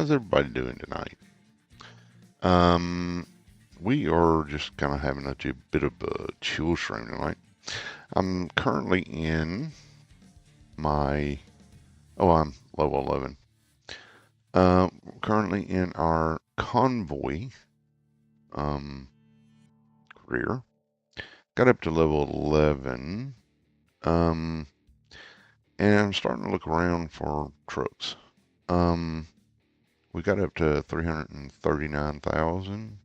how's everybody doing tonight? Um, we are just kind of having a bit of a chill stream tonight. I'm currently in my, I'm level 11. Currently in our convoy um, career. Got up to level 11. Um, and I'm starting to look around for trucks. Um, we got up to 339,000.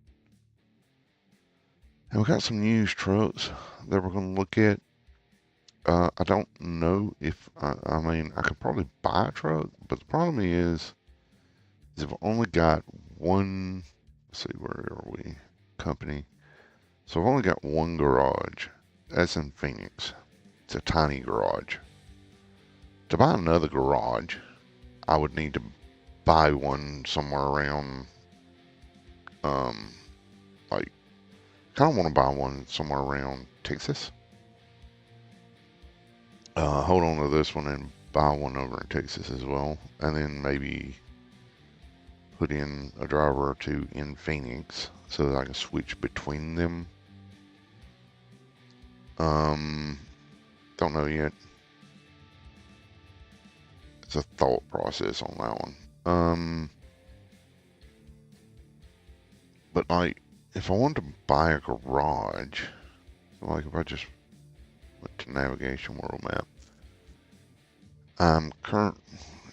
And we got some used trucks that we're going to look at. I don't know if, I mean, I could probably buy a truck, but the problem is I've only got one, let's see, where are we? Company. So I've only got one garage. That's in Phoenix. It's a tiny garage. To buy another garage, I would need to buy one somewhere around, um, like, kind of want to buy one somewhere around Texas. Hold on to this one and buy one over in Texas as well, and then maybe put in a driver or two in Phoenix so that I can switch between them. Um, don't know yet. It's a thought process on that one. But like, if I wanted to buy a garage, like if I just went to navigation world map,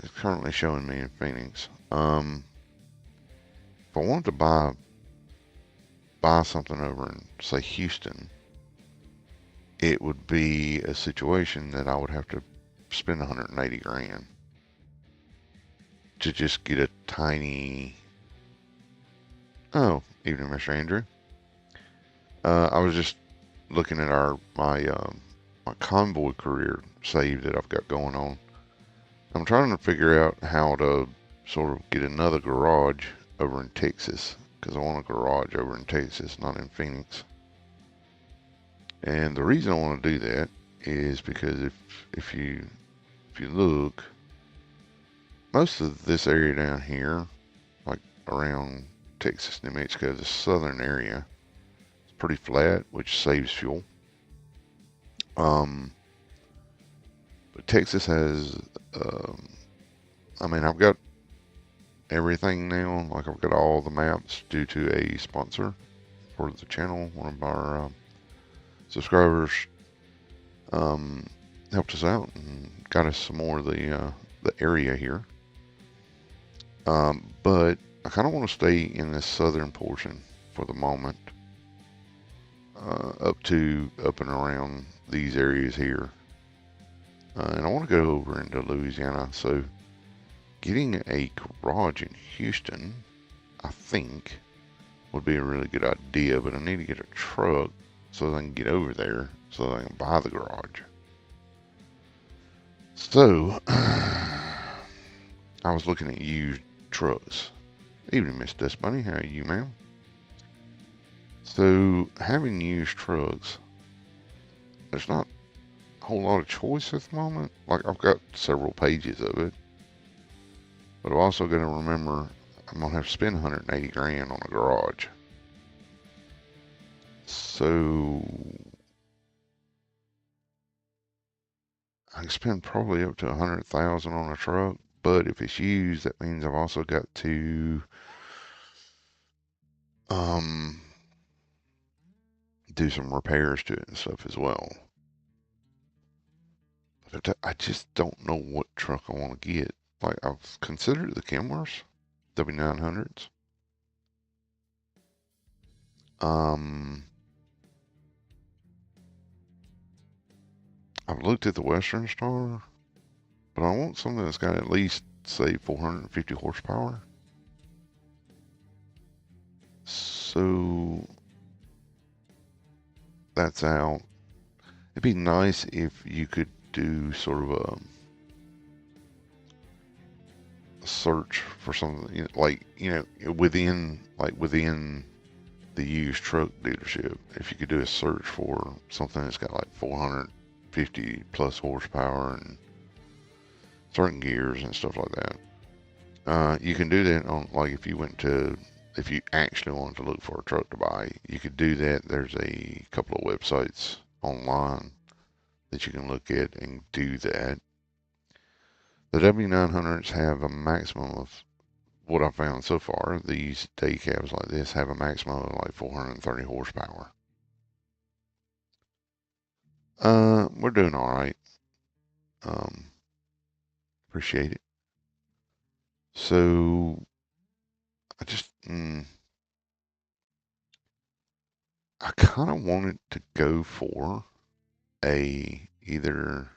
it's currently showing me in Phoenix. If I wanted to buy something over in say Houston, it would be a situation that I would have to spend 180 grand to just get a tiny. Oh, evening, Mr. Andrew. I was just looking at my convoy career save that I've got going on. I'm trying to figure out how to sort of get another garage over in Texas because I want a garage over in Texas, not in Phoenix. And the reason I want to do that is because if you look, most of this area down here, like around Texas, New Mexico, the southern area, it's pretty flat, which saves fuel. Um, but Texas has, um, I mean, I've got everything now. Like I've got all the maps due to a sponsor for the channel. One of our subscribers um, helped us out and got us some more of the area here. But I kind of want to stay in the southern portion for the moment, up and around these areas here. And I want to go over into Louisiana. So getting a garage in Houston, I think, would be a really good idea. But I need to get a truck so that I can get over there so that I can buy the garage. So I was looking at used trucks. Evening, Miss Dust Bunny. How are you, ma'am? So having used trucks, there's not a whole lot of choice at the moment. Like I've got several pages of it, but I'm also going to remember I'm going to have to spend 180 grand on a garage. So I can spend probably up to 100,000 on a truck, but if it's used, that means I've also got to um, do some repairs to it and stuff as well. But I just don't know what truck I want to get. Like I've considered the Kenworths, W900s. Um, I've looked at the Western Star, but I want something that's got at least say 450 horsepower. So that's out. It'd be nice if you could do sort of a search for something within the used truck dealership. If you could do a search for something that's got like 450 plus horsepower and certain gears and stuff like that. You can do that on, like, if you actually wanted to look for a truck to buy, you could do that. There's a couple of websites online that you can look at and do that. The W900s have a maximum of, what I found so far, these day cabs like this have a maximum of like 430 horsepower. We're doing all right. Appreciate it. So I just, I kind of wanted to go for either.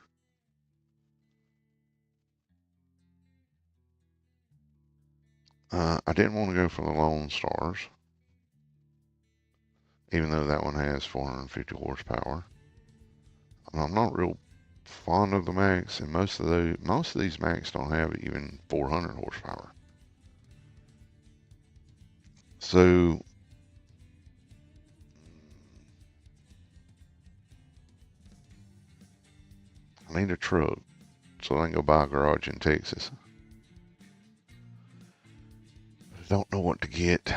I didn't want to go for the Lone Stars, even though that one has 450 horsepower. I'm not real fond of the Max, and most of these Max don't have even 400 horsepower. So I need a truck so I can go buy a garage in Texas. I don't know what to get.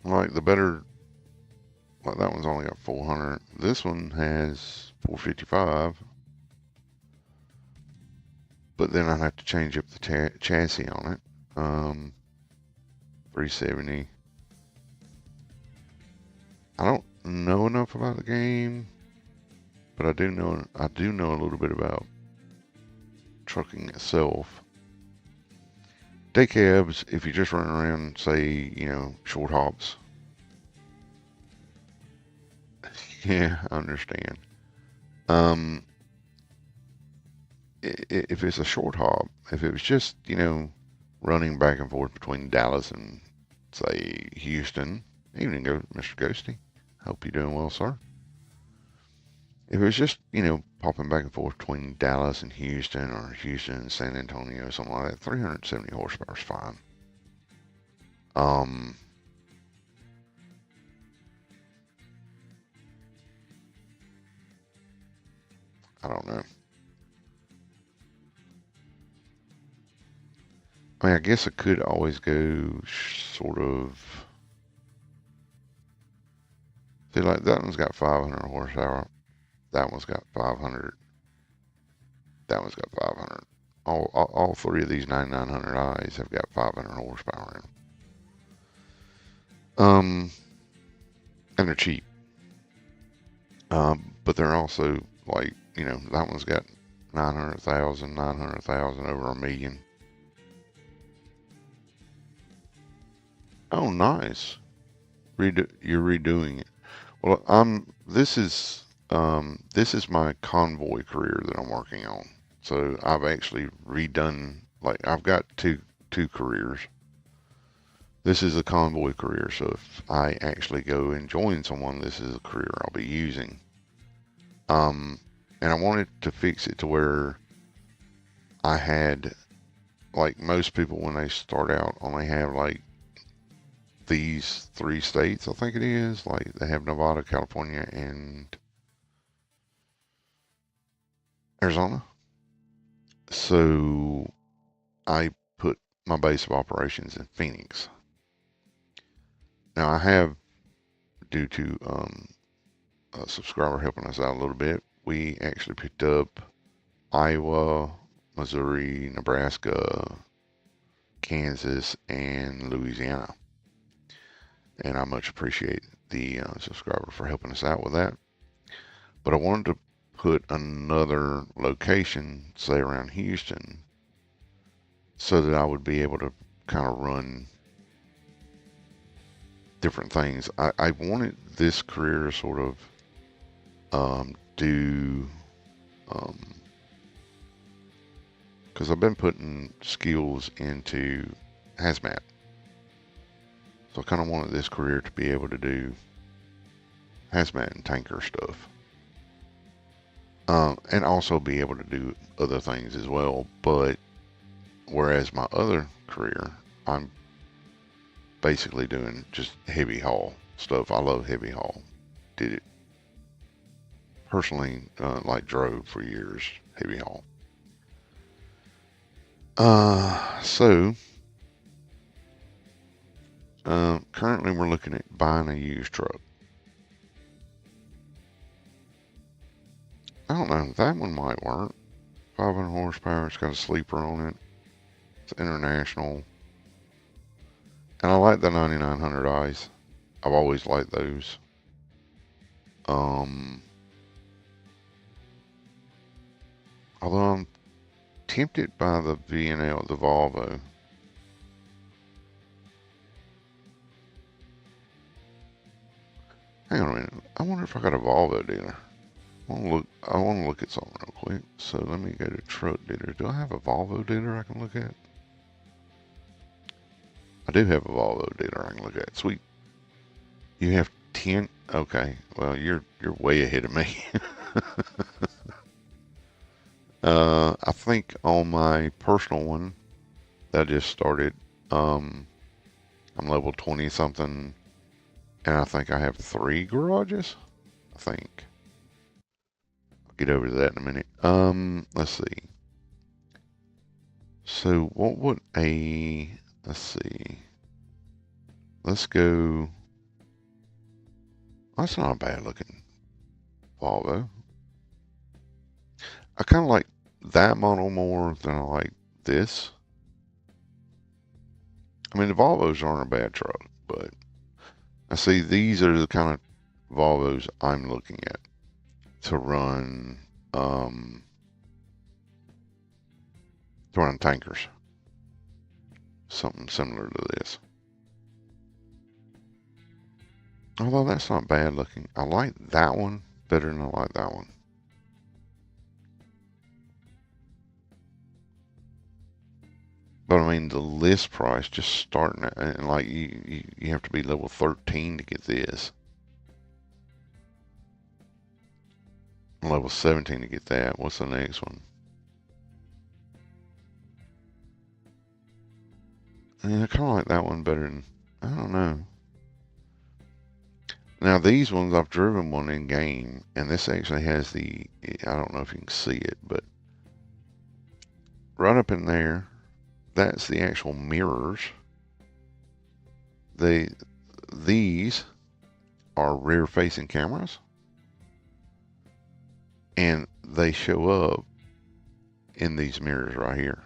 Like the better, like that one's only got 400. This one has 455. But then I have to change up the chassis on it. 370. I don't know enough about the game, but I do know a little bit about trucking itself. Day cabs, if you're just running around, say, short hops. Yeah, I understand. If it's a short hop, if it was just, running back and forth between Dallas and, say, Houston, evening, Mr. Ghosty. Hope you're doing well, sir. If it was just, popping back and forth between Dallas and Houston or Houston and San Antonio, something like that, 370 horsepower is fine. I don't know. I mean, I guess I could always go sort of. See, like that one's got 500 horsepower. That one's got 500. That one's got 500. All three of these 9900i's have got 500 horsepower in them. And they're cheap. But they're also like, that one's got 900,000, 900,000, over a million. Oh, nice. You're redoing it. Well, this is my convoy career that I'm working on. So I've actually redone, like, I've got two careers. This is a convoy career, so if I actually go and join someone, this is a career I'll be using. And I wanted to fix it to where I had, like most people when they start out, only have like these 3 states, I think it is. Like they have Nevada, California, and Arizona. So I put my base of operations in Phoenix. Now I have, due to a subscriber helping us out a little bit, we actually picked up Iowa, Missouri, Nebraska, Kansas, and Louisiana. And I much appreciate the subscriber for helping us out with that. But I wanted to put another location, say around Houston, so that I would be able to kind of run different things. I wanted this career to sort of do, because I've been putting skills into hazmat. So I kind of wanted this career to be able to do hazmat and tanker stuff. And also be able to do other things as well. But whereas my other career, I'm basically doing just heavy haul stuff. I love heavy haul. Did it personally like drove for years, heavy haul. So currently we're looking at buying a used truck. I don't know, that one might work. 500 horsepower, it's got a sleeper on it. It's international. And I like the 9900i's. I've always liked those. Um, Although I'm tempted by the VNL, the Volvo. Hang on a minute. I wonder if I got a Volvo dealer. I want to look at something real quick. So let me go to truck dealer. Do I have a Volvo dealer I can look at? I do have a Volvo dealer I can look at. Sweet. You have 10? Okay. Well, you're way ahead of me. I think on my personal one that I just started, I'm level 20 something, and I think I have 3 garages. I think. I'll get over to that in a minute. Let's see. So what would let's see. Let's go. That's not a bad looking Volvo. I kind of like that model more than I like this. I mean, the Volvos aren't a bad truck, but I see these are the kind of Volvos I'm looking at to run, tankers. Something similar to this. Although that's not bad looking. I like that one better than I like that one. But I mean, the list price just starting at, and like you have to be level 13 to get this. Level 17 to get that. What's the next one? Yeah, I kind of like that one better than, I don't know. Now these ones, I've driven one in game, and this actually has the, I don't know if you can see it, but right up in there, that's the actual mirrors. These are rear facing cameras, and they show up in these mirrors right here.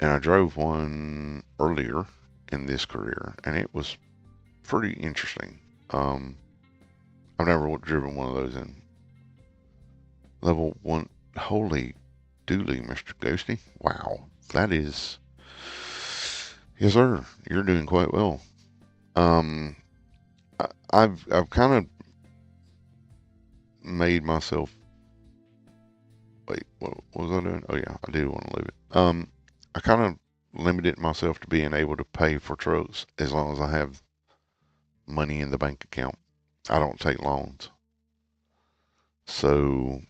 And I drove one earlier in this career, and it was pretty interesting. I've never driven one of those in level 1. Holy dooly, Mr. Ghosty. Wow, that is... Yes, sir. You're doing quite well. Um, I've kind of made myself... Wait, what was I doing? Oh, yeah, I did want to leave it. I kind of limited myself to being able to pay for trucks as long as I have money in the bank account. I don't take loans. So,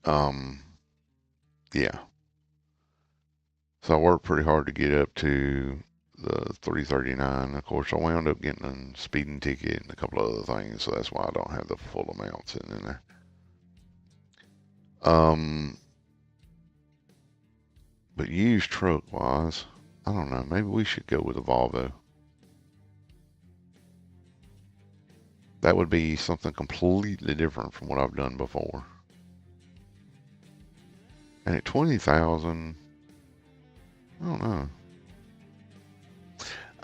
um, yeah. So I worked pretty hard to get up to the 339. Of course, I wound up getting a speeding ticket and a couple of other things, so that's why I don't have the full amount sitting in there. But used truck wise, I don't know. Maybe we should go with a Volvo. That would be something completely different from what I've done before. And at 20,000, I don't know.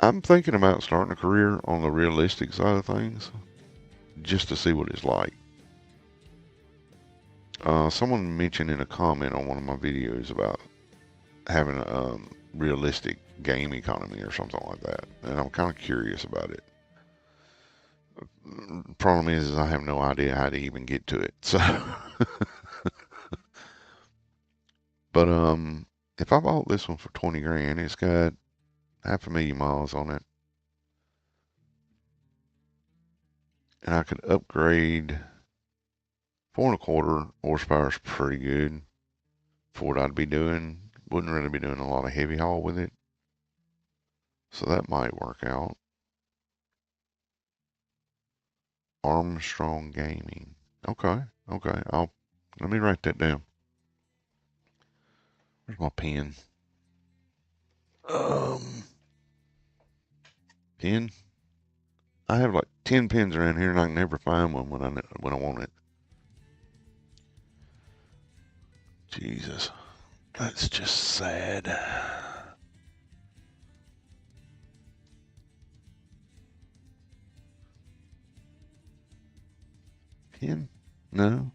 I'm thinking about starting a career on the realistic side of things, just to see what it's like. Someone mentioned in a comment on one of my videos about having a realistic game economy or something like that, and I'm kind of curious about it. Problem is I have no idea how to even get to it. So, but if I bought this one for 20 grand, it's got 500,000 miles on it, and I could upgrade. 4.25 horsepower is pretty good for what I'd be doing. Wouldn't really be doing a lot of heavy haul with it, so that might work out. Armstrong Gaming. Okay. Okay. Let me write that down. Where's my pen? Um, pen. I have like 10 pens around here, and I can never find one when I want it. Jesus, that's just sad. Pen? No.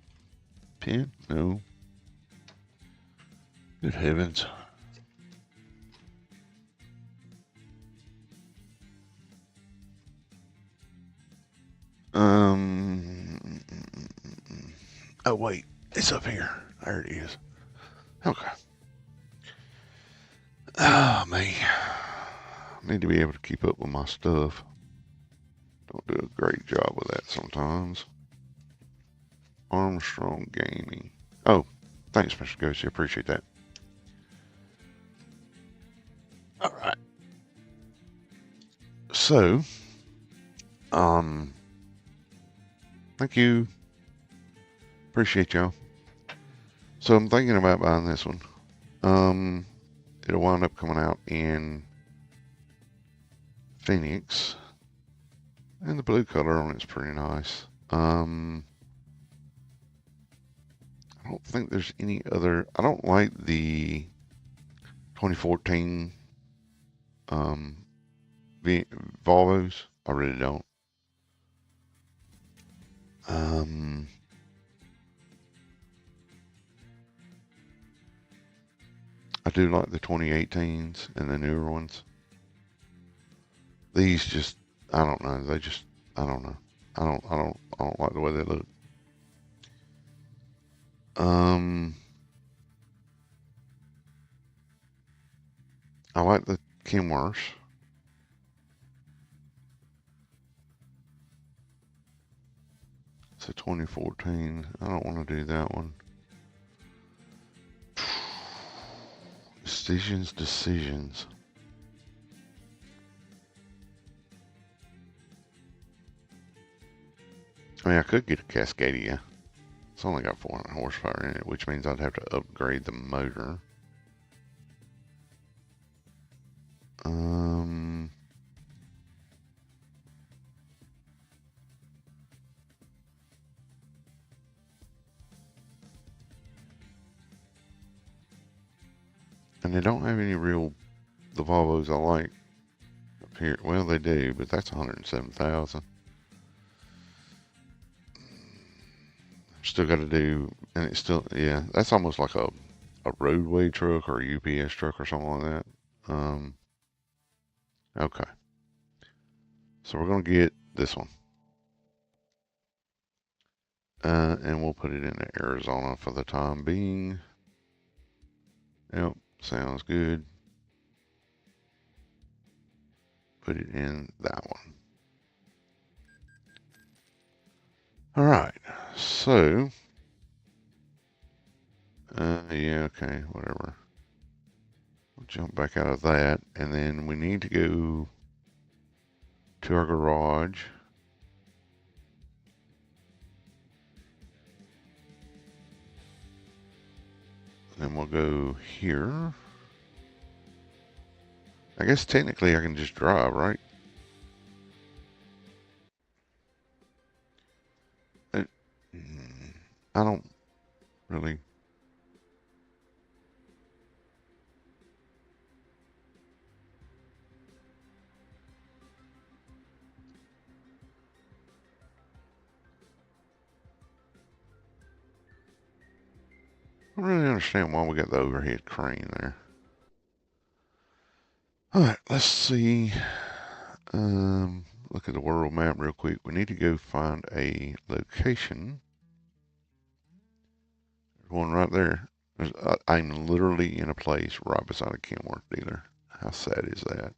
Pen? No. Good heavens. Um. Oh wait, it's up here. There it is. Okay. Oh man, I need to be able to keep up with my stuff. Don't do a great job with that sometimes. Armstrong Gaming. Oh, thanks, Mr. Ghosty. Appreciate that. All right. So, thank you. Appreciate y'all. So I'm thinking about buying this one. Um, it'll wind up coming out in Phoenix, and the blue color on it's pretty nice. I don't think there's any other. I don't like the 2014 um Volvos. I really don't. Um, I do like the 2018s and the newer ones. These just, I don't know. They just, I don't know. I don't like the way they look. Um, I like the Kenworths. It's a 2014. I don't want to do that one. Decisions. I mean, I could get a Cascadia. It's only got 400 horsepower in it, which means I'd have to upgrade the motor. Um, and they don't have any real the Volvos I like up here. Well, they do, but that's 107,000. Still got to do, and it's still, yeah, that's almost like a roadway truck or a UPS truck or something like that. Okay, so we're gonna get this one, and we'll put it in Arizona for the time being. Yep, sounds good. Put it in that one. All right, so, yeah, okay, whatever. We'll jump back out of that, and then we need to go to our garage. Then we'll go here. I guess technically I can just drive, right? Uh, I don't really. I don't really understand why we got the overhead crane there. All right, let's see. Look at the world map real quick. We need to go find a location. There's one right there. I'm literally in a place right beside a Kenworth dealer. How sad is that?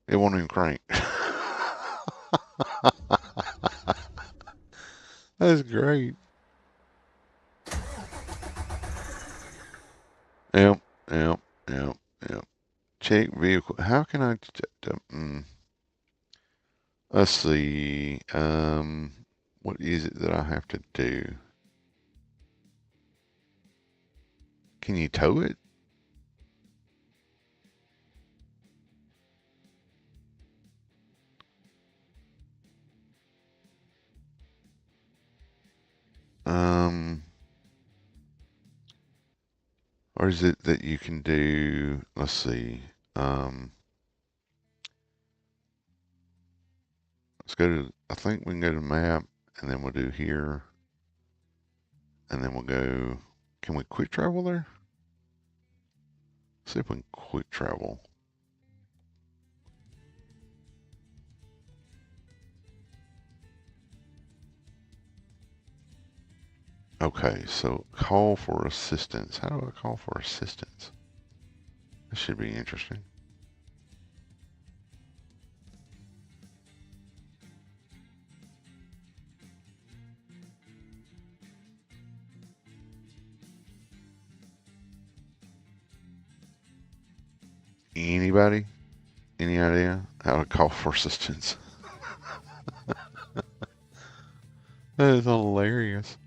It won't even crank. That's great. Yep, yep, yep, yep. Check vehicle. How can I? Let's see. What is it that I have to do? Can you tow it? Um, or is it that you can do? Let's see. Um, let's go to. I think we can go to map, and then we'll do here, and then we'll go. Can we quick travel there? See if we can quick travel. Okay, so call for assistance. How do I call for assistance? This should be interesting. Anybody? Any idea how to call for assistance? That is hilarious.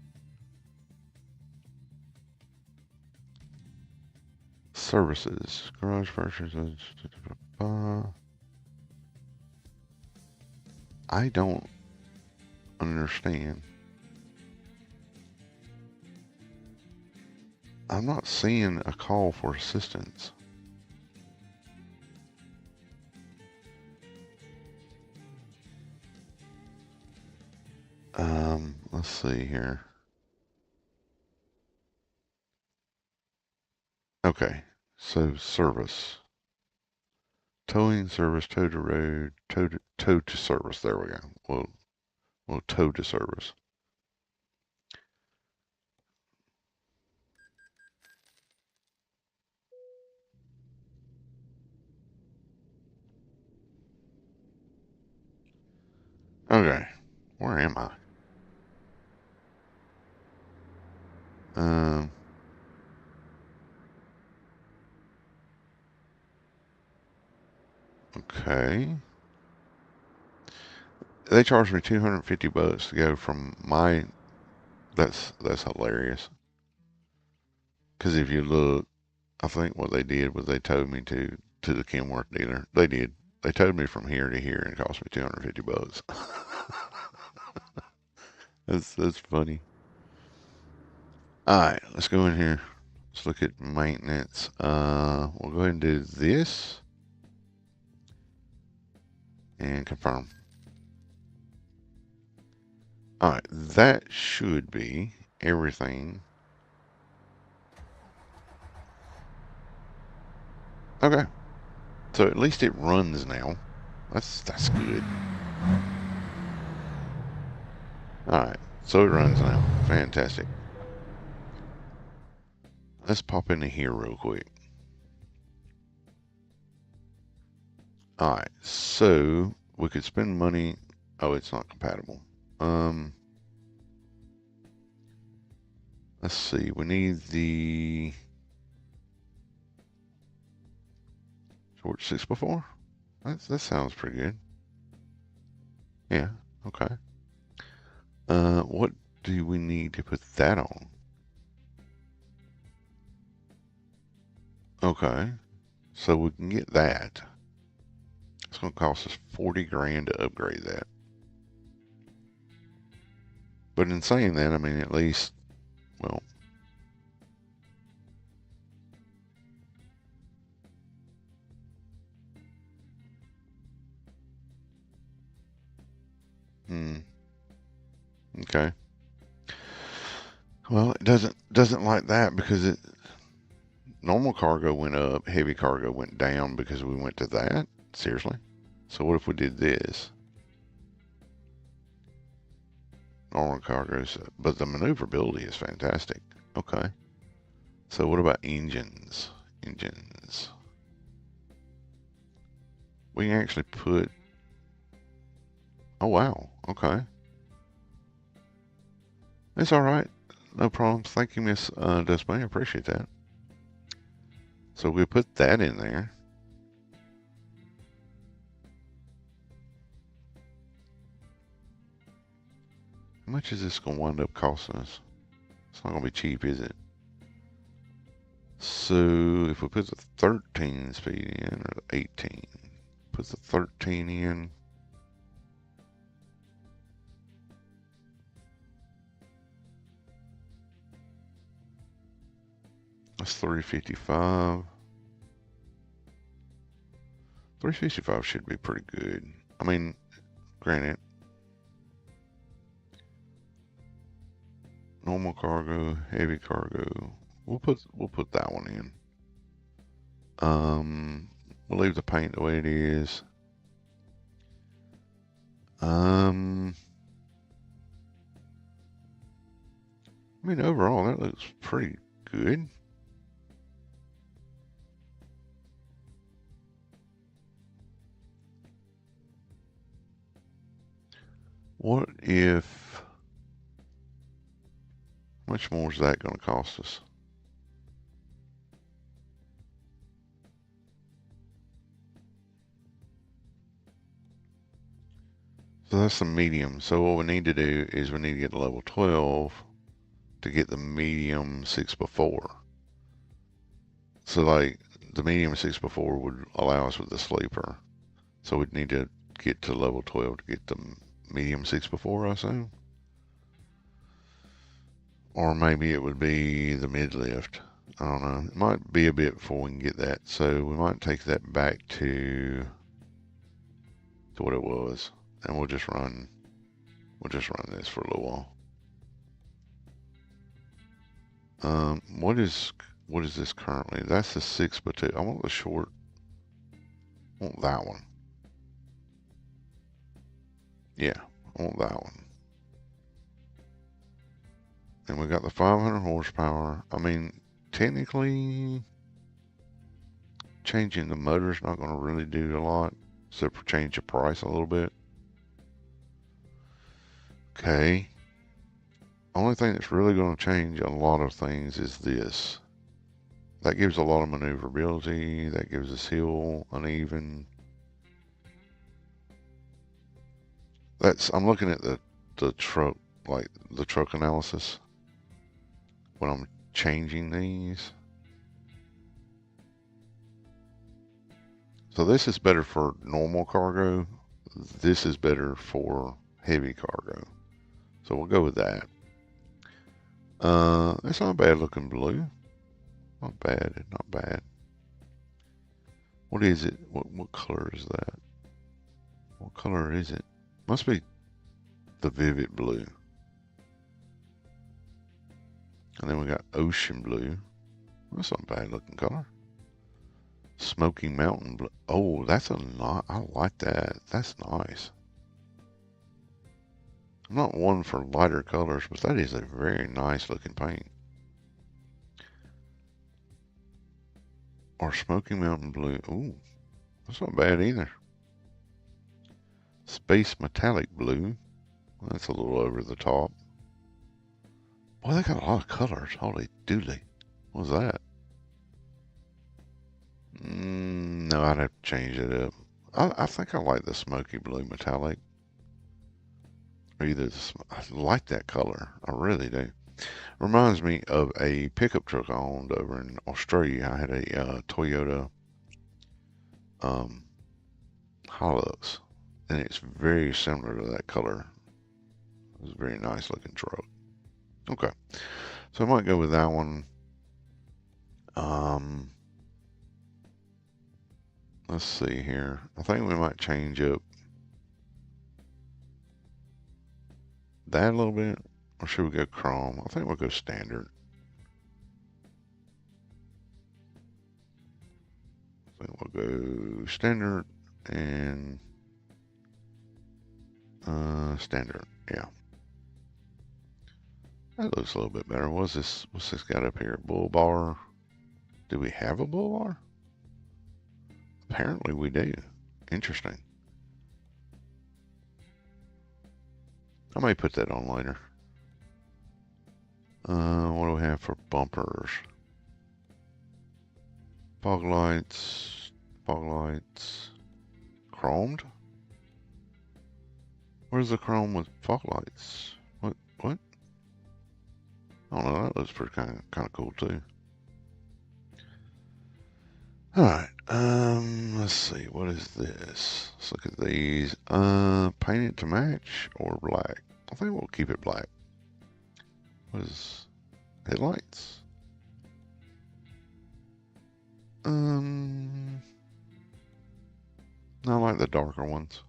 Services. Garage purchases. I don't understand. I'm not seeing a call for assistance. Let's see here. Okay, so service. Towing service, tow to road, tow to service. There we go. We'll tow to service. Okay, where am I? Um, okay. They charged me $250 to go from my. That's hilarious. Because if you look, I think what they did was they towed me to the Kenworth dealer. They did. They towed me from here to here and it cost me $250. That's funny. All right, let's go in here. Let's look at maintenance. We'll go ahead and do this and confirm. All right, that should be everything. Okay, so at least it runs now. That's good. All right, so it runs now. Fantastic. Let's pop into here real quick. All right, so we could spend money. Oh, it's not compatible. Let's see. We need the short 6x4. That sounds pretty good. Yeah. Okay. What do we need to put that on? Okay. So we can get that. It's going to cost us 40 grand to upgrade that. But in saying that, I mean, at least, well, okay. Well, it doesn't like that because it normal cargo went up, heavy cargo went down because we went to that. Seriously? So what if we did this? Normal cargoes, but the maneuverability is fantastic. Okay. So what about engines? Engines. We can actually put. Oh wow. Okay. It's all right. No problems. Thank you, Miss Desmay. I appreciate that. So we put that in there. How much is this going to wind up costing us? It's not going to be cheap, is it? So if we put the 13 speed in, or the 18, put the 13 in. That's 355. 355 should be pretty good. I mean, granted, normal cargo, heavy cargo. We'll put that one in. We'll leave the paint the way it is. I mean, overall, that looks pretty good. What if, how much more is that going to cost us? So that's the medium. So what we need to do is we need to get to level 12 to get the medium 6x4. So like the medium 6x4 would allow us with the sleeper. So we'd need to get to level 12 to get the medium 6x4, I assume. Or maybe it would be the mid lift. I don't know. It might be a bit before we can get that. So we might take that back to what it was. And we'll just run this for a little while. What is this currently? That's the 6x2. I want the short. I want that one. Yeah, I want that one. And we got the 500 horsepower. I mean, technically, changing the motor's not going to really do a lot, except for change the price a little bit. Okay. Only thing that's really going to change a lot of things is this. That gives a lot of maneuverability. That gives us hill uneven. I'm looking at the truck, like the truck analysis when I'm changing these. So this is better for normal cargo. This is better for heavy cargo. So we'll go with that. It's not a bad looking blue. Not bad, not bad. What is it? What color is that? What color is it? Must be the vivid blue. And then we got ocean blue. That's not a bad looking color. Smoky Mountain blue. Oh, that's a lot. I like that. That's nice. I'm not one for lighter colors, but that is a very nice looking paint. Or Smoky Mountain blue. Ooh, that's not bad either. Space Metallic blue. Well, that's a little over the top. Boy, they got a lot of colors. Holy dooly. What's that? No, I'd have to change it up. I think I like the smoky blue metallic. Or I like that color. I really do. Reminds me of a pickup truck I owned over in Australia. I had a Toyota Hilux, and it's very similar to that color. It's a very nice looking truck. Okay, so I might go with that one. Let's see here. I think we might change up that a little bit, or should we go chrome? I think we'll go standard. I think we'll go standard and standard. Yeah, that looks a little bit better. What's this got up here? Bull bar. Do we have a bull bar? Apparently we do. Interesting. I may put that on later. What do we have for bumpers? Fog lights, chromed? Where's the chrome with fog lights? What? I don't know, that looks pretty kind of cool too. Alright, let's see, what is this? Let's look at these. Paint it to match or black? I think we'll keep it black. What is headlights? I like the darker ones.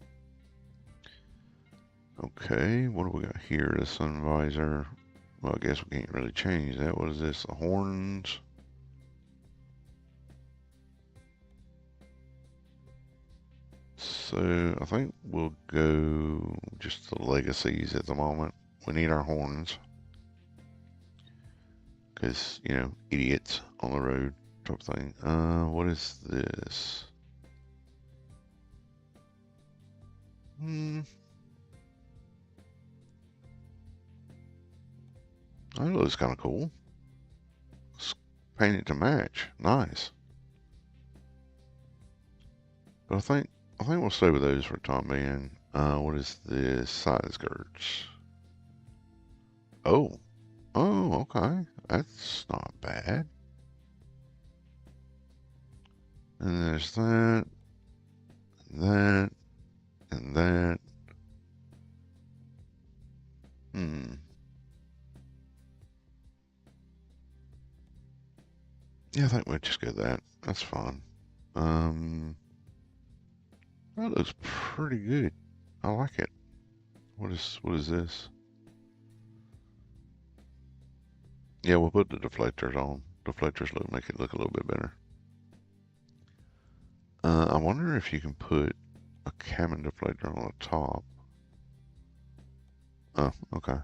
Okay, what do we got here? The sun visor. Well, I guess we can't really change that. What is this? The horns. So I think we'll go just the legacies at the moment. We need our horns. Because, you know, idiots on the road type thing. What is this? That looks kind of cool. Let's paint it to match. Nice. But I think we'll stay with those for the time being. What is this? Side skirts. Oh. Oh, okay. That's not bad. And there's that, that, and that. Yeah, I think we'll just go that. That's fine. That looks pretty good. I like it. What is this? Yeah, we'll put the deflectors on. Deflectors make it look a little bit better. I wonder if you can put a cabin deflector on the top. Oh, okay.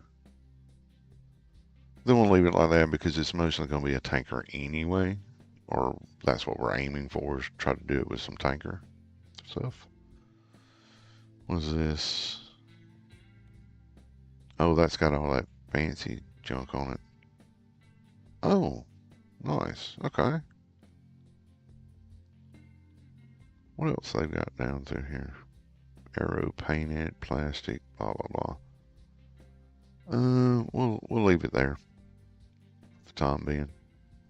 Then we'll leave it like that because it's mostly going to be a tanker anyway. Or that's what we're aiming for, is try to do it with some tanker stuff. What is this? Oh, that's got all that fancy junk on it. Oh, nice. Okay. What else they've got down through here? Aero painted, plastic, blah blah blah. We'll leave it there for the time being.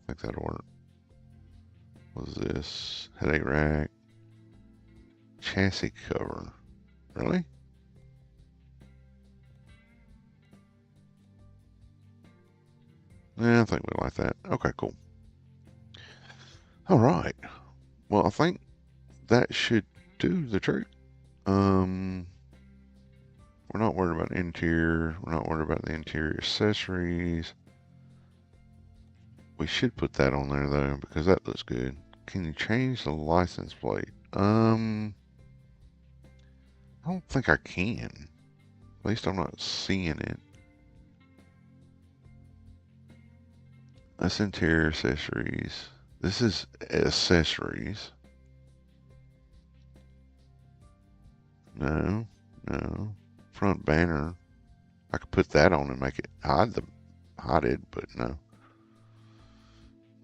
I think that'll work. What is this? Headache rack. Chassis cover. Really? Yeah, I think we like that. Okay, cool. All right. Well, I think that should do the trick. We're not worried about interior. We're not worried about the interior accessories. We should put that on there though, because that looks good. Can you change the license plate? I don't think I can. At least I'm not seeing it. That's interior accessories. This is accessories. No. Front banner. I could put that on and make it hide it, but no.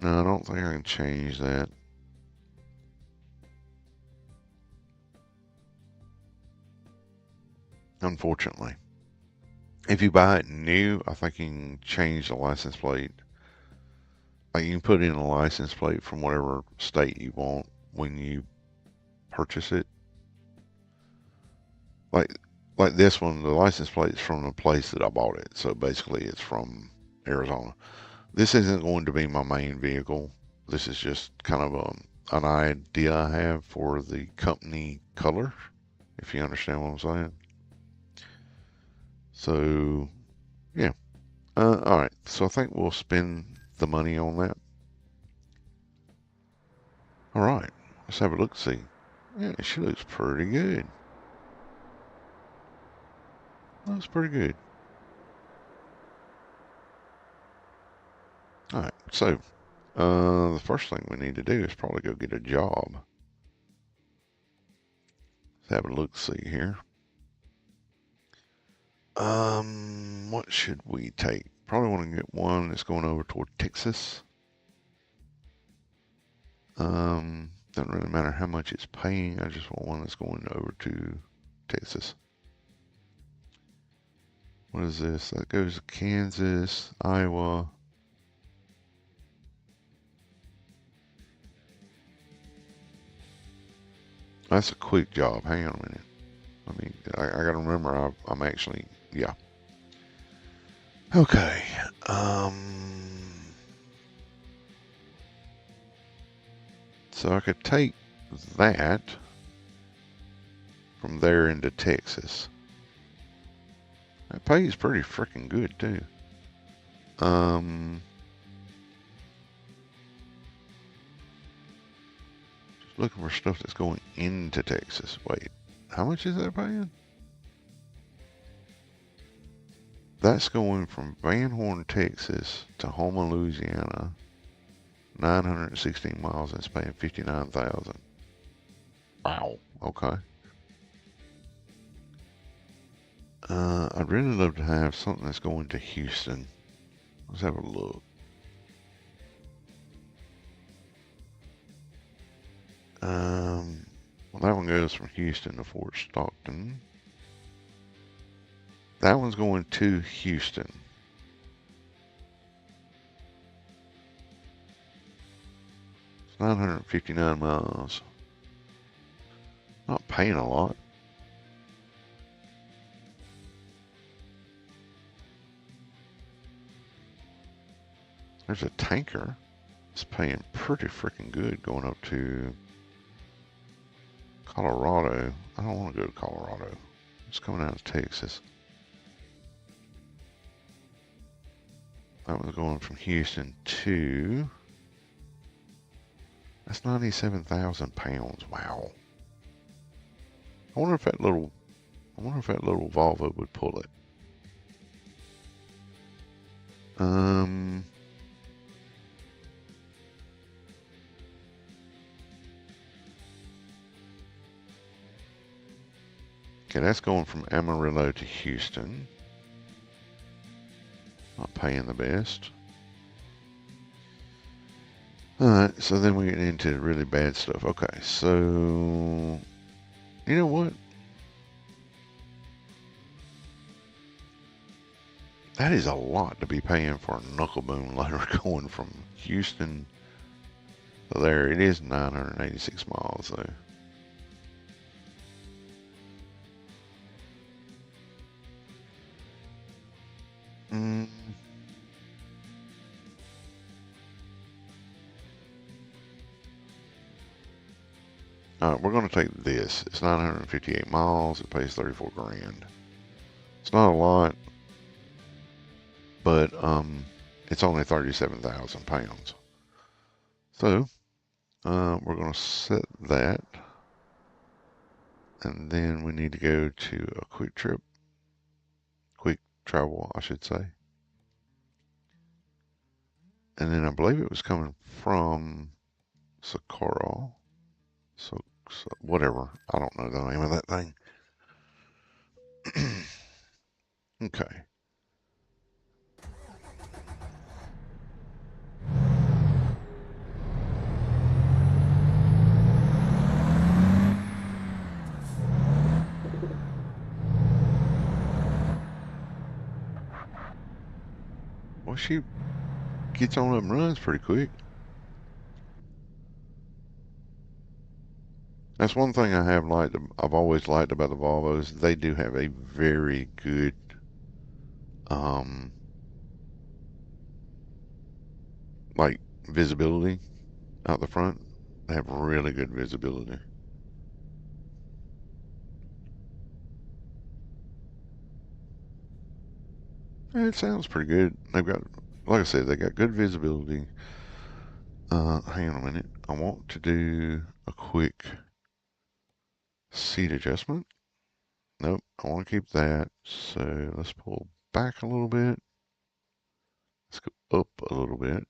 No, I don't think I can change that. Unfortunately. If you buy it new, I think you can change the license plate. Like you can put in a license plate from whatever state you want when you purchase it. Like this one, the license plate is from the place that I bought it. So basically it's from Arizona. This isn't going to be my main vehicle. This is just kind of an idea I have for the company color, if you understand what I'm saying. So, yeah. All right. So I think we'll spend the money on that. All right. Let's have a look see. Yeah, she looks pretty good. Looks pretty good. All right. So, the first thing we need to do is probably go get a job. Let's have a look see here. What should we take? Probably want to get one that's going over toward Texas. Doesn't really matter how much it's paying. I just want one that's going over to Texas. What is this? That goes to Kansas, Iowa. That's a quick job. Hang on a minute. I gotta remember I'm actually, yeah. Okay. So I could take that from there into Texas. That pays pretty freaking good too. Just looking for stuff that's going into Texas. Wait, how much is that paying? That's going from Van Horn, Texas to Houma, Louisiana. 916 miles and it's paying 59,000. Wow. Okay. I'd really love to have something that's going to Houston. Let's have a look. Well, that one goes from Houston to Fort Stockton. That one's going to Houston. It's 959 miles. Not paying a lot. There's a tanker. It's paying pretty freaking good going up to Colorado. I don't want to go to Colorado. It's coming out of Texas. That was going from Houston to... That's 97,000 pounds. Wow. I wonder if that little Volvo would pull it. Okay, that's going from Amarillo to Houston. Not paying the best. Alright, so then we get into really bad stuff. Okay, so... You know what? That is a lot to be paying for a knuckle boom loader going from Houston to there. It is 986 miles though. Alright, we're going to take this. It's 958 miles. It pays 34 grand. It's not a lot, but it's only 37,000 pounds. So we're going to set that, and then we need to go to a quick travel, I should say. And then I believe it was coming from Socorro. So whatever. I don't know the name of that thing. Okay. Well, she gets on up and runs pretty quick. That's one thing I've always liked about the Volvos. They do have a very good um like visibility out the front. They have really good visibility. It sounds pretty good. They've got, like I said, they got good visibility. Hang on a minute. I want to do a quick seat adjustment. Nope, I want to keep that. So let's pull back a little bit. Let's go up a little bit.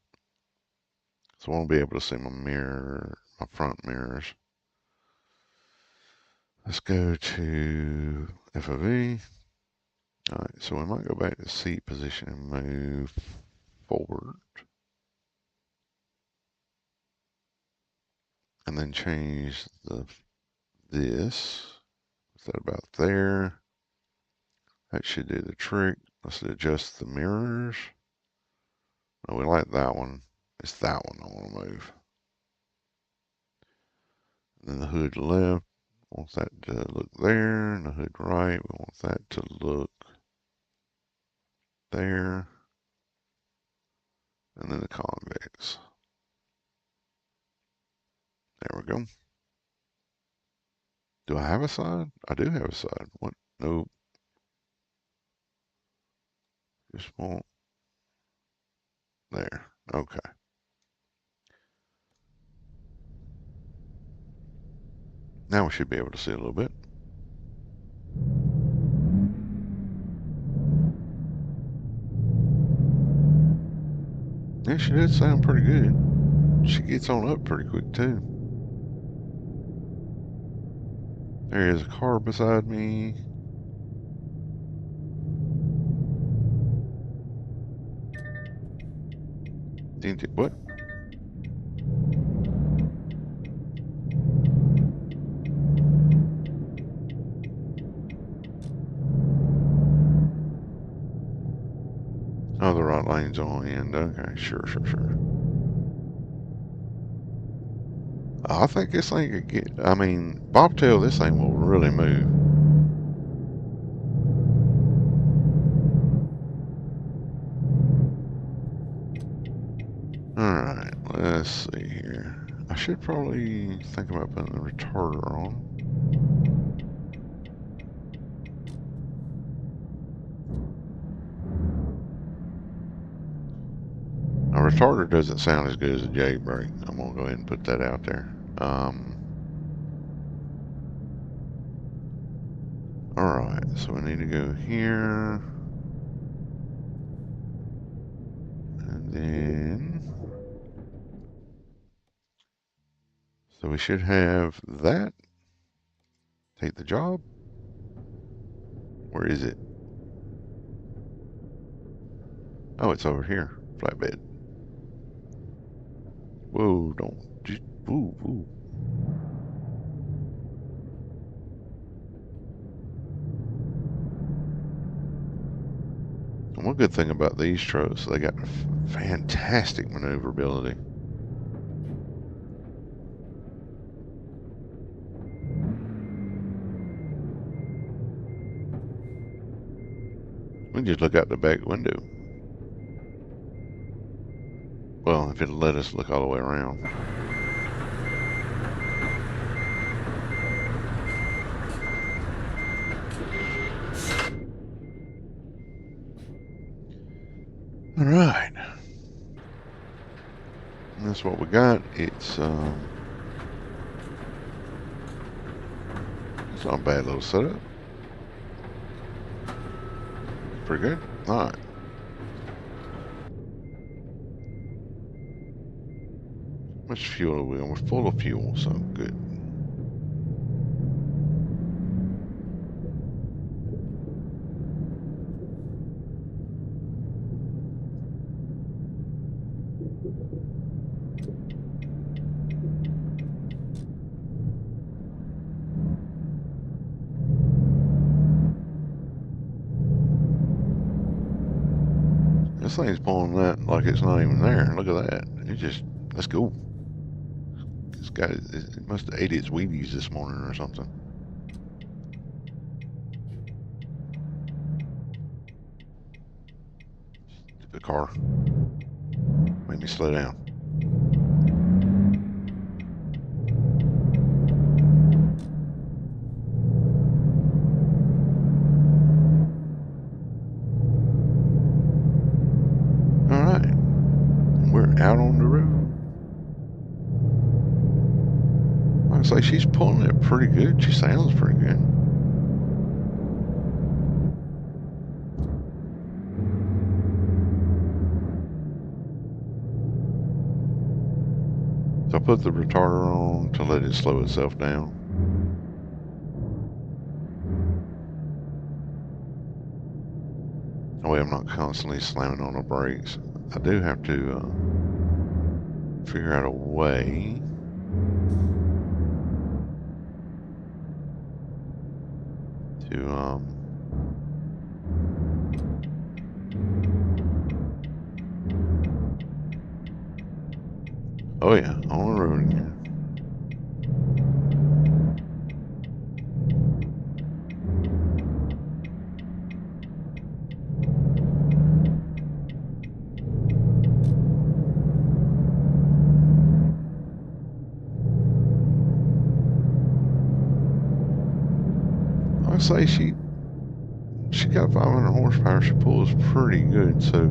So I want to be able to see my front mirrors. Let's go to FOV. All right, so we might go back to seat position and move forward. and then change this. What's that about there? That should do the trick. Let's adjust the mirrors. No, we like that one. It's that one I want to move. And then the hood left, want that to look there. And the hood right, we want that to look there. And then the convex. There we go. Do I have a side? I do have a side. What? Nope. Just want there. Okay. Now we should be able to see a little bit. Yeah, she did sound pretty good. She gets on up pretty quick too. There is a car beside me. What? Oh, the right lane's on the end. Okay, sure. I think this thing could get, I mean, bobtail, this thing will really move. Alright, let's see here. I should probably think about putting the retarder on. A retarder doesn't sound as good as a J brake. I'm going to go ahead and put that out there. Alright, so we need to go here. And then... So we should have that. Take the job. Where is it? Oh, it's over here. Flatbed. Whoa, don't. Woo, woo. And one good thing about these trucks, they got fantastic maneuverability. We can just look out the back window. Well, if it'll let us look all the way around. All right. And that's what we got. It's not a bad little setup. Pretty good. All right. How much fuel are we on? We're full of fuel, so good. This thing's pulling that like it's not even there. Look at that. It just, let's go. This guy, it must have ate its Wheaties this morning or something. The car. Make me slow down. All right. We're out on the road. Like I say, she's pulling it pretty good. She sounds pretty good. So I put the retarder on to let it slow itself down. That way I'm not constantly slamming on the brakes. I do have to figure out a way to oh yeah, on the road again. I say she got 500 horsepower. She pulls pretty good, so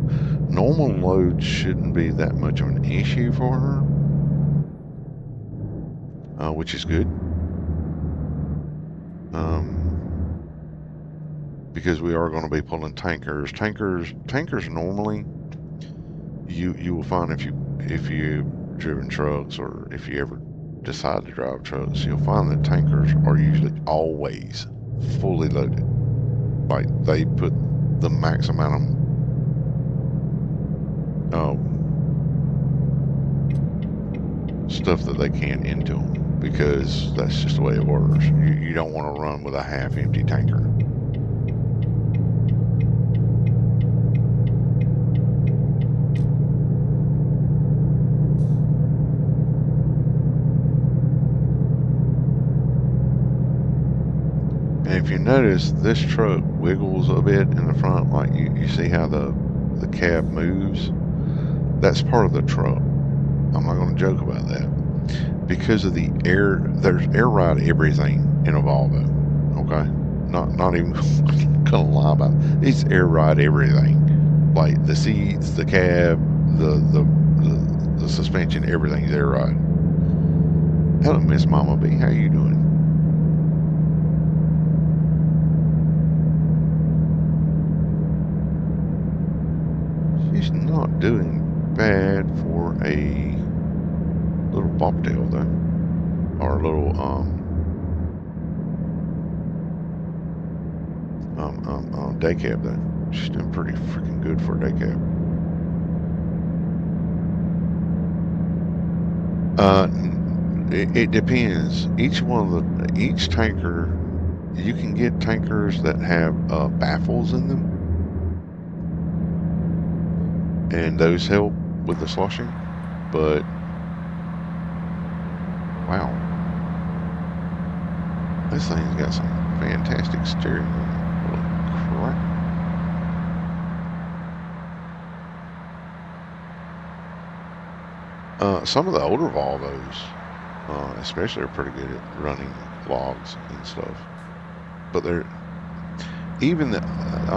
normal loads shouldn't be that much of an issue for her, which is good. Because we are going to be pulling tankers. Tankers normally, you will find if you've driven trucks or if you ever decide to drive trucks, you'll find that tankers are usually always fully loaded. Like they put the max amount of stuff that they can into them because that's just the way it works. You don't want to run with a half-empty tanker. And if you notice, this truck wiggles a bit in the front, like you see how the cab moves. That's part of the truck. I'm not going to joke about that. Because of the air, there's air ride everything in a Volvo. Okay, not even gonna lie about it. It's air ride everything, like the seats, the cab, the suspension, everything's air ride. Hello, Miss Mama B, how you doing? She's not doing bad for a little bobtail though, or a little day cab though. She's doing pretty freaking good for a day cab. It depends. Each tanker, you can get tankers that have baffles in them, and those help with the sloshing. But wow, this thing's got some fantastic steering. Holy crap! Some of the older Volvos, especially, are pretty good at running logs and stuff. But I'm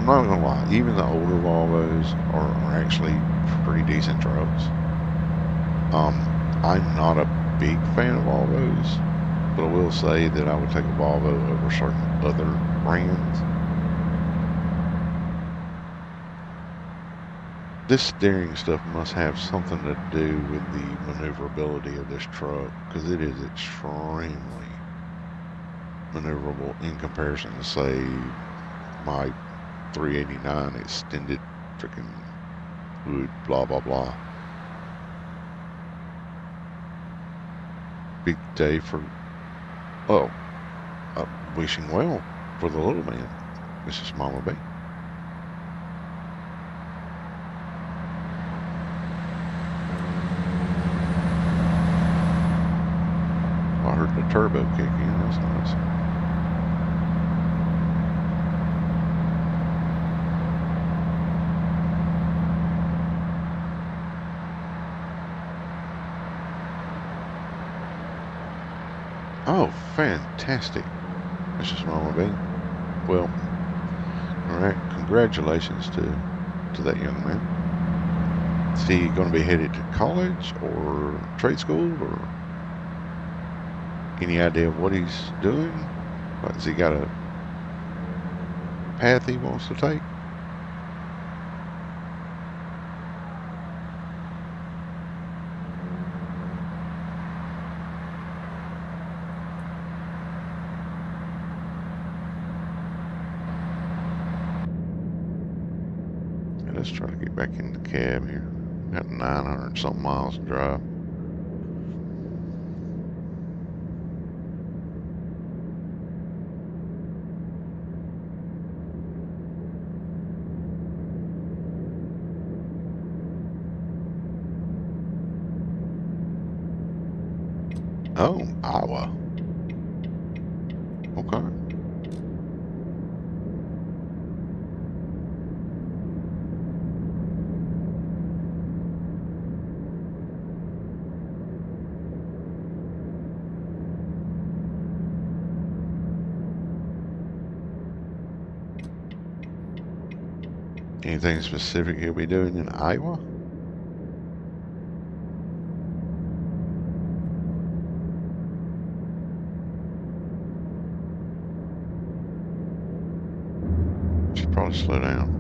not gonna lie, even the older Volvos are actually pretty decent trucks. I'm not a big fan of Volvos, but I will say that I would take a Volvo over certain other brands. This steering stuff must have something to do with the maneuverability of this truck, because it is extremely maneuverable in comparison to, say, my 389 extended freaking wood, blah, blah, blah. Big day for, oh, wishing well for the little man, Mrs. Mama B. I heard the turbo kick in. That's nice. Oh, fantastic, Mrs. Mama B. Well, all right. Congratulations to that young man. Is he going to be headed to college or trade school, or any idea of what he's doing? Like, has he got a path he wants to take? And let's try to get back in the cab here. Got 900 something miles to drive. Oh, Iowa. Okay. Anything specific you'll be doing in Iowa? Should probably slow down.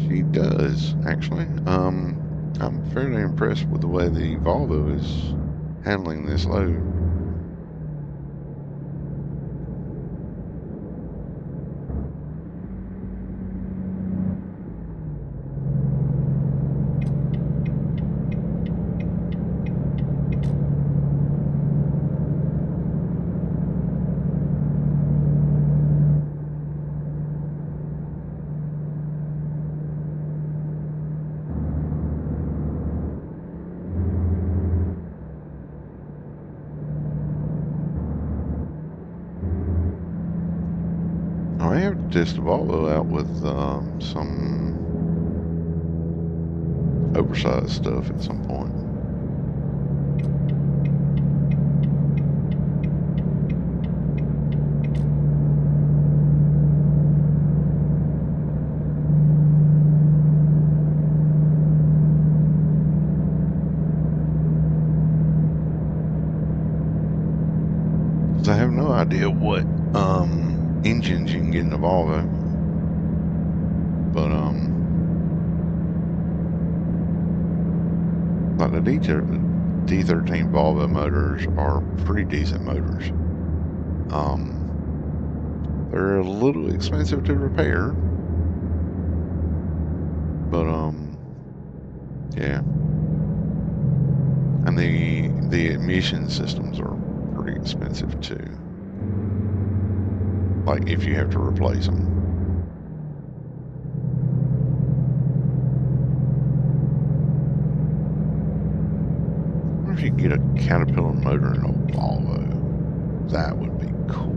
She does, actually. I'm fairly impressed with the way the Volvo is handling this load. I have to test the Volvo out with some oversized stuff at some point. So I have no idea what engines you can get in the Volvo, but like the D13 Volvo motors are pretty decent motors. They're a little expensive to repair, but yeah, and the emission systems are pretty expensive too. Like if you have to replace them. I wonder if you could get a Caterpillar motor in a Volvo. That would be cool.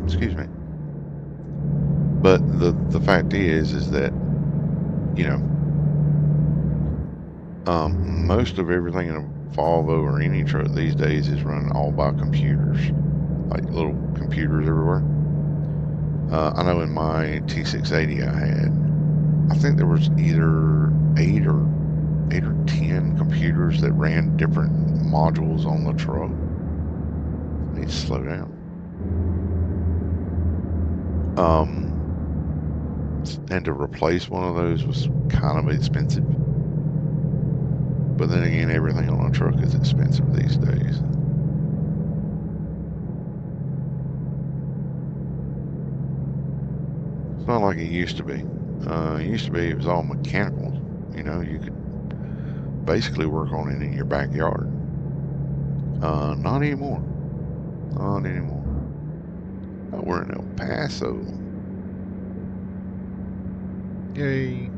Excuse me. But the fact is that, you know, most of everything in a Volvo or any truck these days is run all by computers, like little computers everywhere. I know in my T680 I think there was either eight or 10 computers that ran different modules on the truck. I need to slow down. And to replace one of those was kind of expensive. But then again, everything on a truck is expensive these days. It's not like it used to be. It was all mechanical. You know, you could basically work on it in your backyard. Not anymore. Not anymore. Oh, we're in El Paso. Yay.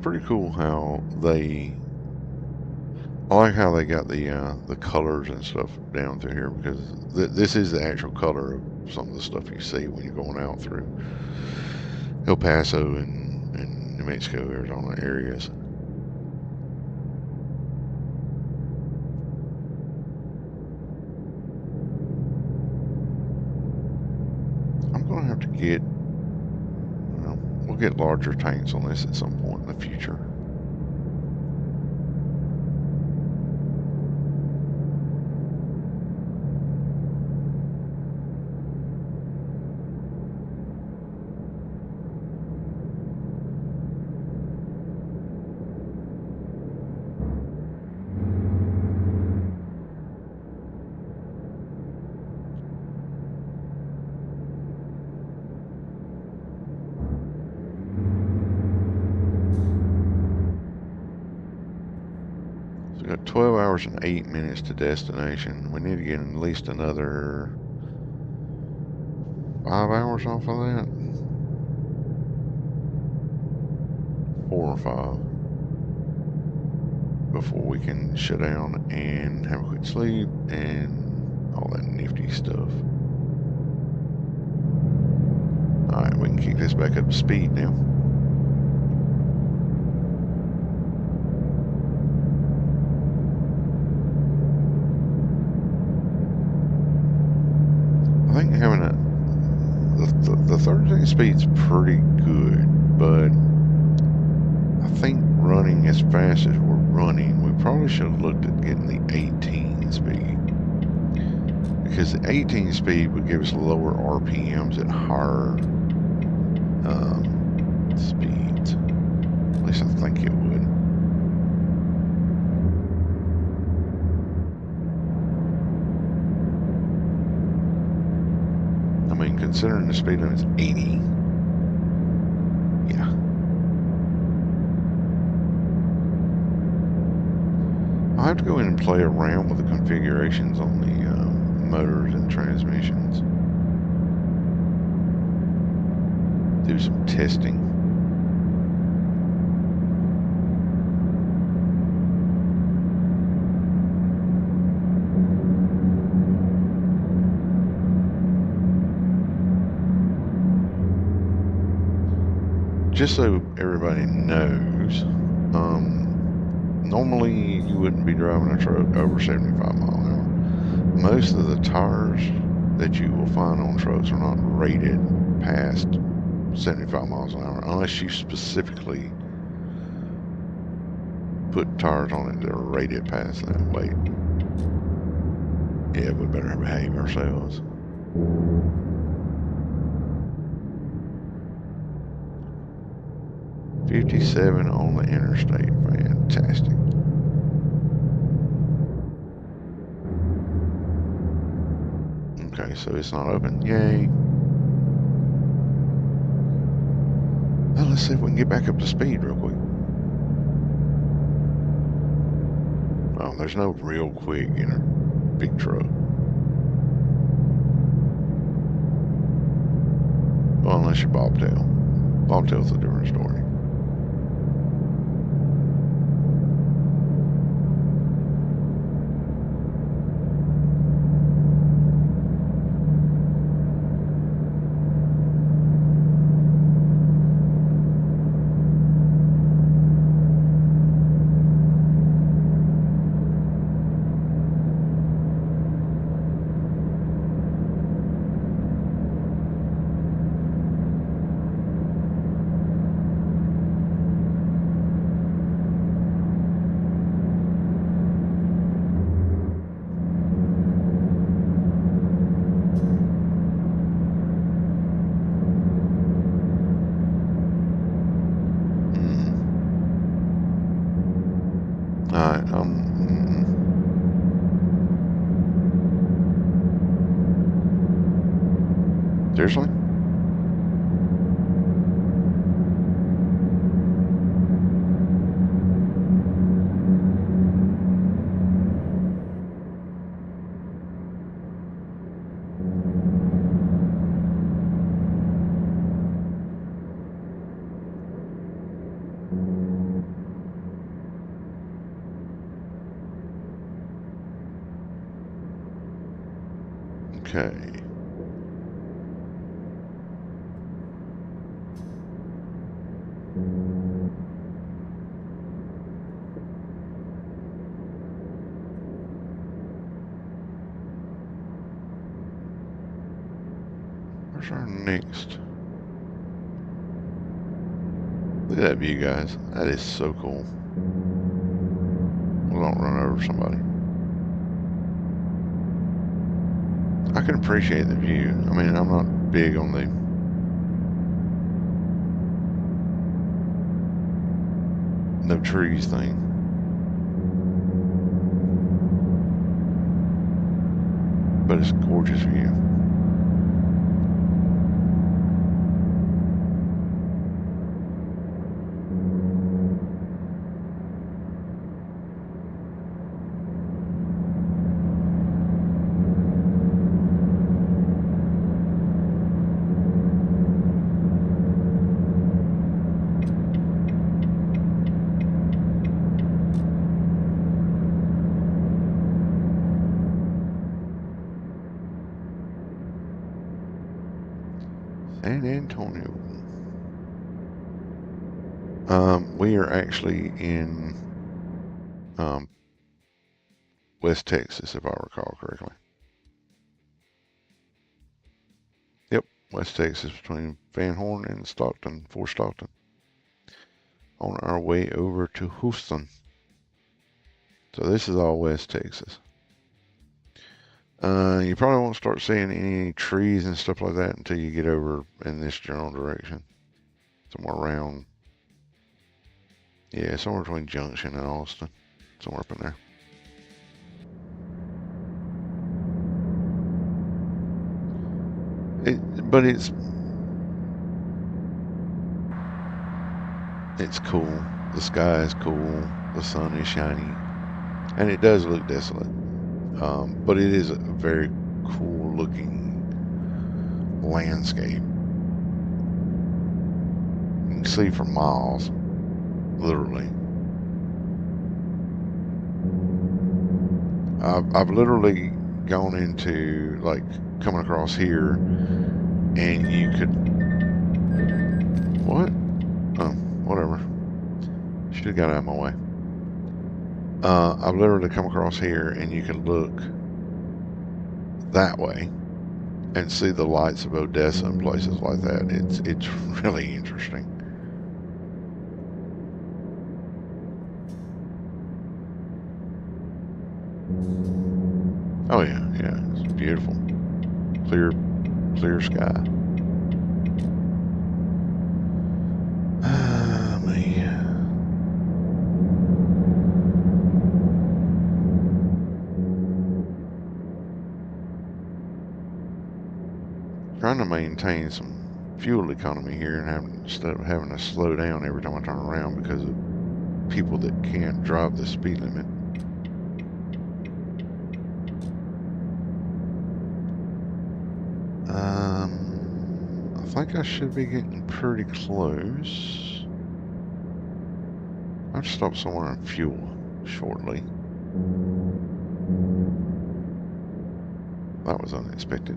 pretty cool how they. I like how they got the colors and stuff down through here because this is the actual color of some of the stuff you see when you're going out through El Paso and New Mexico, Arizona areas. I'm gonna have to get, well, we'll get larger tanks on this at some point in the future. So we got 12 hours and 8 minutes to destination. We need to get at least another 5 hours off of that. 4 or 5 before we can shut down and have a quick sleep and all that nifty stuff. Alright, we can kick this back up to speed now. I think having the 13 speed's pretty good, but I think running as fast as we're running, we probably should have looked at getting the 18 speed. Because the 18 speed would give us lower RPMs at higher speeds. At least I think it would. I mean, considering the speed limit's 80. Yeah. I'll have to go in and play around with the configurations on the motors and transmissions. Do some testing. Just so everybody knows, normally you wouldn't be driving a truck over 75 miles an hour. Most of the tires that you will find on trucks are not rated past 75 miles an hour unless you specifically put tires on it that are rated past that weight. Yeah, we better behave ourselves. $57 on the interstate. Fantastic. Okay, so it's not open. Yay. Well, let's see if we can get back up to speed real quick. Oh, there's no real quick in a big truck. Well, unless you're Bobtail. Bobtail's a different story. Alright, seriously? Okay. Where's our next? Look at that view, guys. That is so cool. We don't run over somebody. I can appreciate the view. I mean, I'm not big on the no trees thing. But it's a gorgeous view. San Antonio. We are actually in West Texas, if I recall correctly. Yep, West Texas, between Van Horn and Stockton, Fort Stockton. On our way over to Houston. So this is all West Texas. You probably won't start seeing any trees and stuff like that until you get over in this general direction. Somewhere around, yeah, somewhere between Junction and Austin. Somewhere up in there. But it's cool. The sky is cool. The sun is shining. And it does look desolate. But it is a very cool looking landscape. You can see for miles, literally. I've literally gone into, like, coming across here, and you could, what? Oh, whatever. Should have got out of my way. I've literally come across here, and you can look that way and see the lights of Odessa and places like that. It's really interesting. Oh yeah, yeah, it's beautiful. Clear sky. Ah, man. Trying to maintain some fuel economy here and instead of having to slow down every time I turn around because of people that can't drive the speed limit. I think I should be getting pretty close. I'll stop somewhere on fuel shortly. That was unexpected.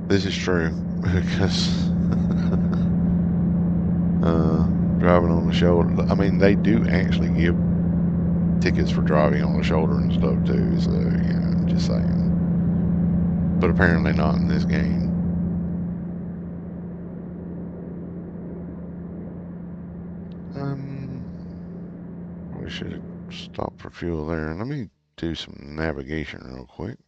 This is true because driving on the shoulder. I mean, they do actually give tickets for driving on the shoulder and stuff too. So yeah, just saying. But apparently not in this game. We should have stopped for fuel there. Let me do some navigation real quick.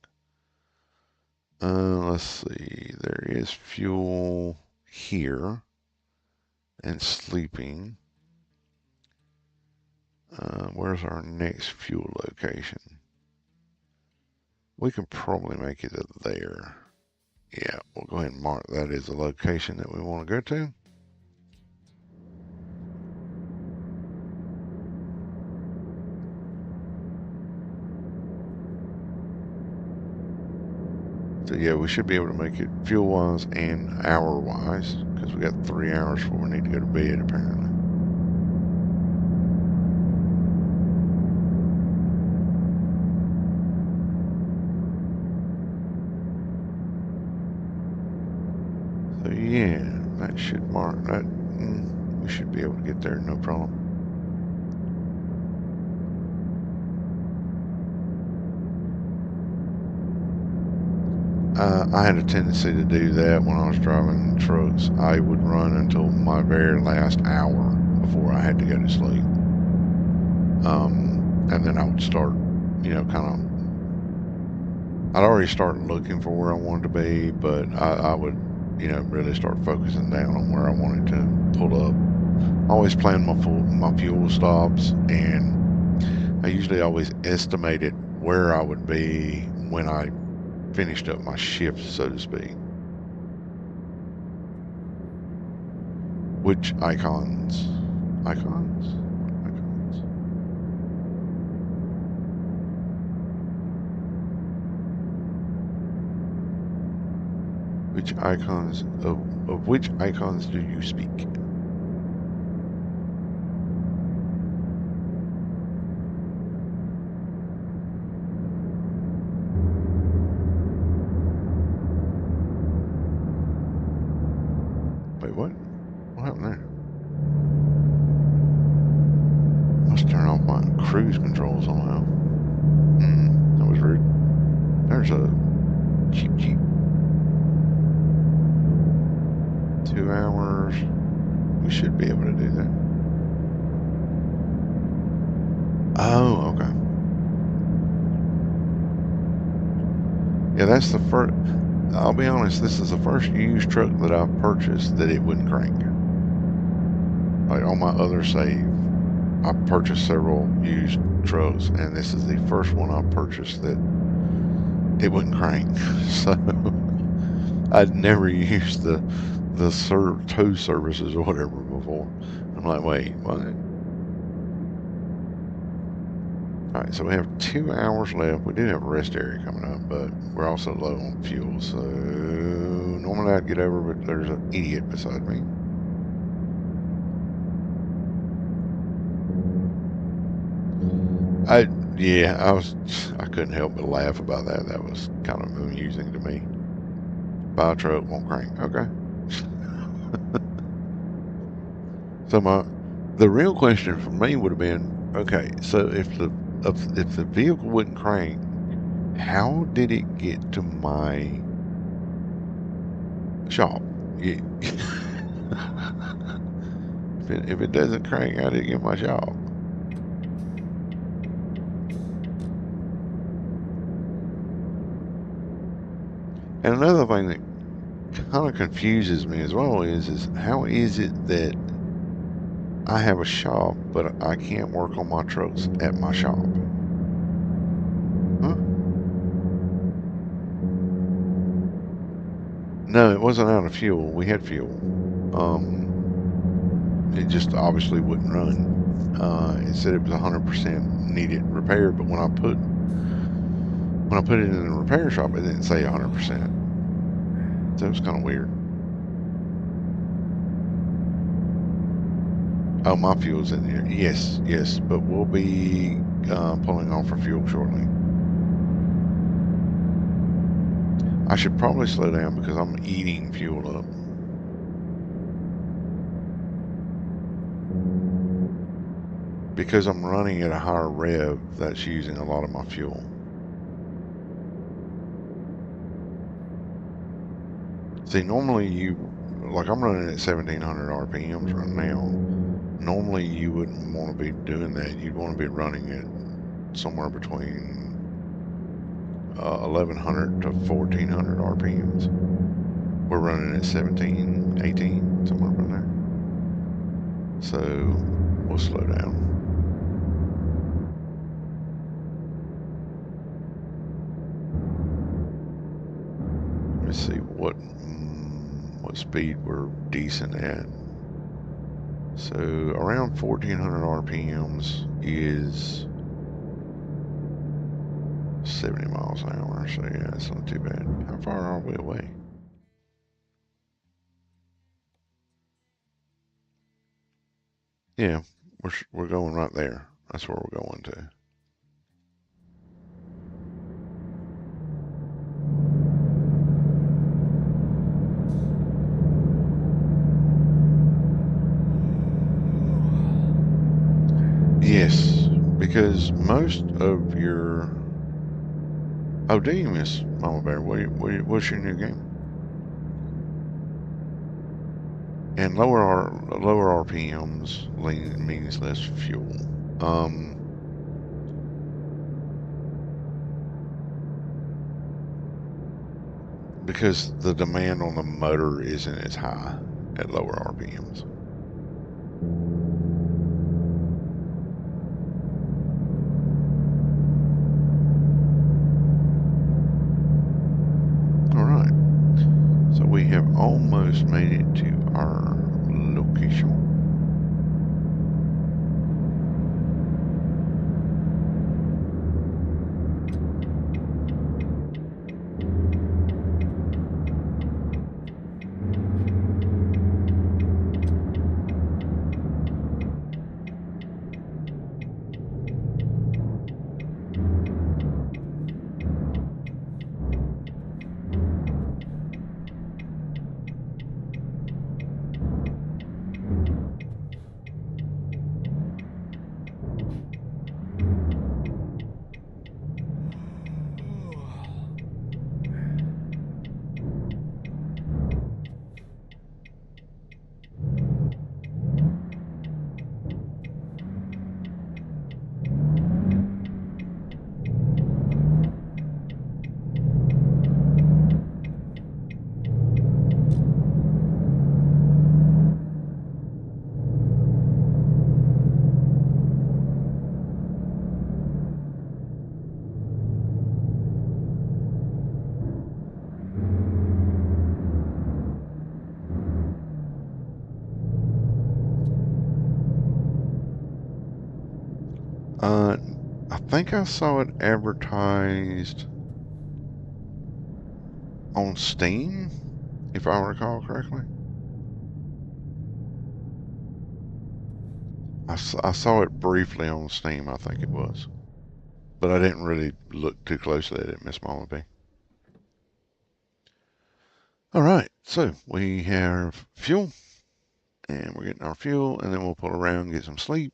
Let's see. There is fuel here and sleeping. Where's our next fuel location? We can probably make it there. Yeah, we'll go ahead and mark that as the location that we want to go to. So yeah, we should be able to make it fuel-wise and hour-wise, because we got 3 hours before we need to go to bed, apparently. So yeah, that should mark that. We should be able to get there, no problem. I had a tendency to do that when I was driving trucks. I would run until my very last hour before I had to go to sleep. And then I would start, kind of. I'd already started looking for where I wanted to be, but I would, really start focusing down on where I wanted to pull up. Always plan my fuel stops, and I usually always estimated where I would be when I finished up my shift, so to speak. Which icons? Icons? Icons? Which icons of which icons do you speak? Wait, what? What happened there? Must turn off my cruise control somehow. That was rude. There's a Cheap Jeep. 2 hours. We should be able to do that. Oh, okay. Yeah, that's the first. I'll be honest, this is the first used truck that I've purchased that it wouldn't crank. Like on my other save, I purchased several used trucks, and this is the first one I purchased that it wouldn't crank. So I'd never used the tow services or whatever before. I'm like, wait, what? All right, so we have 2 hours left. We do have a rest area coming up, but we're also low on fuel. So normally I'd get over, but there's an idiot beside me. I couldn't help but laugh about that. That was kind of amusing to me. Buy a truck, won't crank. Okay. So the real question for me would have been, okay, so if the vehicle wouldn't crank, how did it get to my shop? If it doesn't crank, how did it get my shop? And another thing that kind of confuses me as well is how is it that I have a shop, but I can't work on my trucks at my shop? Huh? No, it wasn't out of fuel. We had fuel. It just obviously wouldn't run. It said it was 100% needed repair, but when I put it in the repair shop, it didn't say 100%. So it was kind of weird. Oh, my fuel's in here. Yes, yes, but we'll be pulling off for fuel shortly. I should probably slow down because I'm eating fuel up. Because I'm running at a higher rev, that's using a lot of my fuel. See, normally like I'm running at 1700 RPMs right now. Normally you wouldn't want to be doing that. You'd want to be running it somewhere between 1100 to 1400 RPMs. We're running at 17, 18, somewhere around there. So we'll slow down. Let's see what speed we're decent at. So around 1400 RPMs is 70 miles an hour. So yeah, it's not too bad. How far are we away? Yeah, we're going right there. That's where we're going to. because most of your... Oh, do you miss Mama Bear? What's your new game? And lower RPMs means less fuel. Because the demand on the motor isn't as high at lower RPMs. All right. So we have almost made it to our location. I think I saw it advertised on Steam, if I recall correctly. I saw it briefly on Steam, I think it was. But I didn't really look too closely at it, Miss Mama B. All right, so we have fuel, and we're getting our fuel, and then we'll pull around and get some sleep.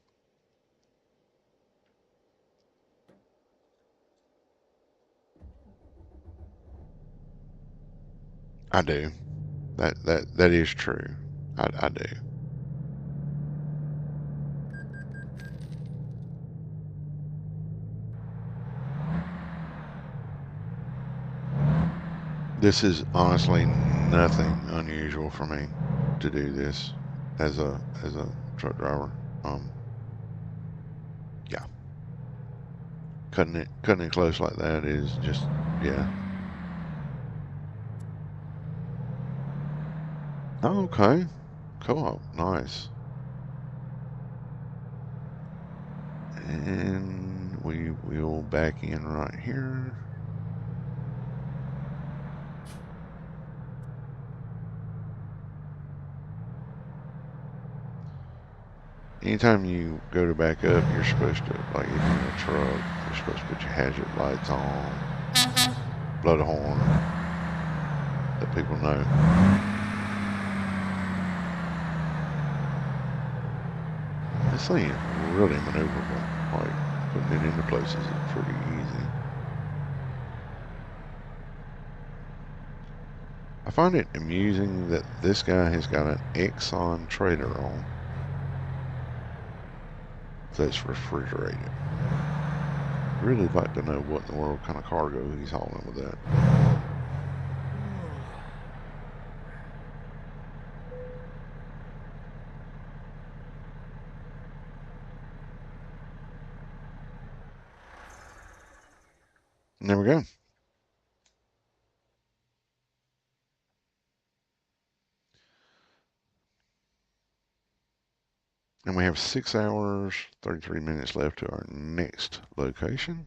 I do. That is true. I do. This is honestly nothing unusual for me to do this as a truck driver. Yeah, cutting it close like that is just, yeah. Oh, okay, co-op, nice. And we will back in right here. Anytime you go to back up, you're supposed to, like if you're in a truck, you're supposed to put your hazard lights on, blow the horn, let people know. This thing is really maneuverable. Like putting it into places is pretty easy. I find it amusing that this guy has got an Exxon trailer on that's refrigerated. Really like to know what in the world kind of cargo he's hauling with that. And there we go. And we have 6 hours, 33 minutes left to our next location.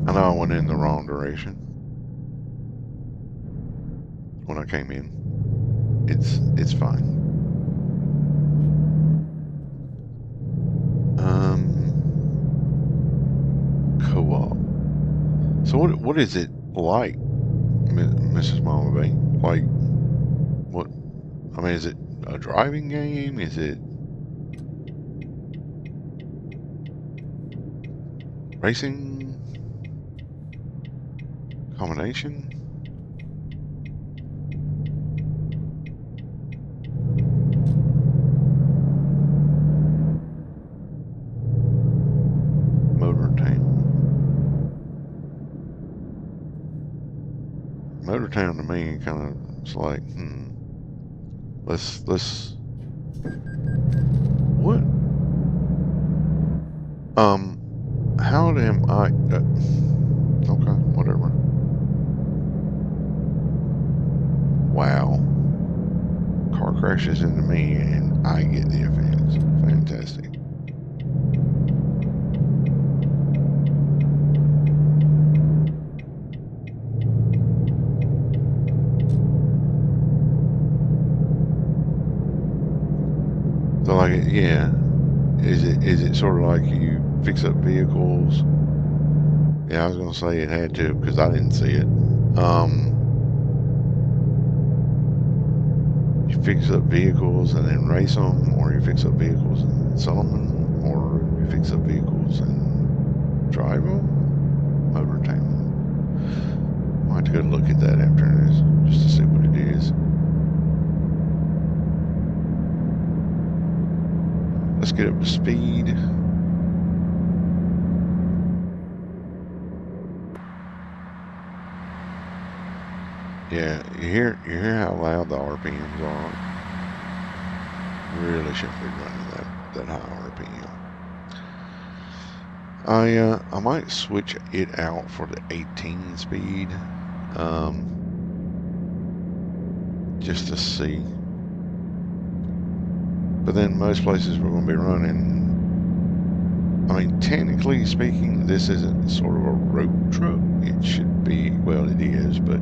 I know I went in the wrong direction when I came in. It's fine. So what is it like, Mrs. Mama B? Like, what? I mean, is it a driving game? Is it racing? Combination? Motortown to me kind of it's like, let's what? How am I? Okay, whatever. Wow, car crashes into me and I get the offense. Fantastic. So like, yeah, is it sort of like you fix up vehicles? Yeah, I was gonna say it had to because I didn't see it. You fix up vehicles and then race them, or you fix up vehicles and sell them, or you fix up vehicles and drive them. Motortown. I'll have to go look at that after this just to see what it is. Let's get up to speed. Yeah, you hear how loud the RPMs are. Really shouldn't be running that high RPM. I might switch it out for the 18 speed, just to see. But then most places we're going to be running. I mean, technically speaking, this isn't sort of a road truck. It should be, well, it is, but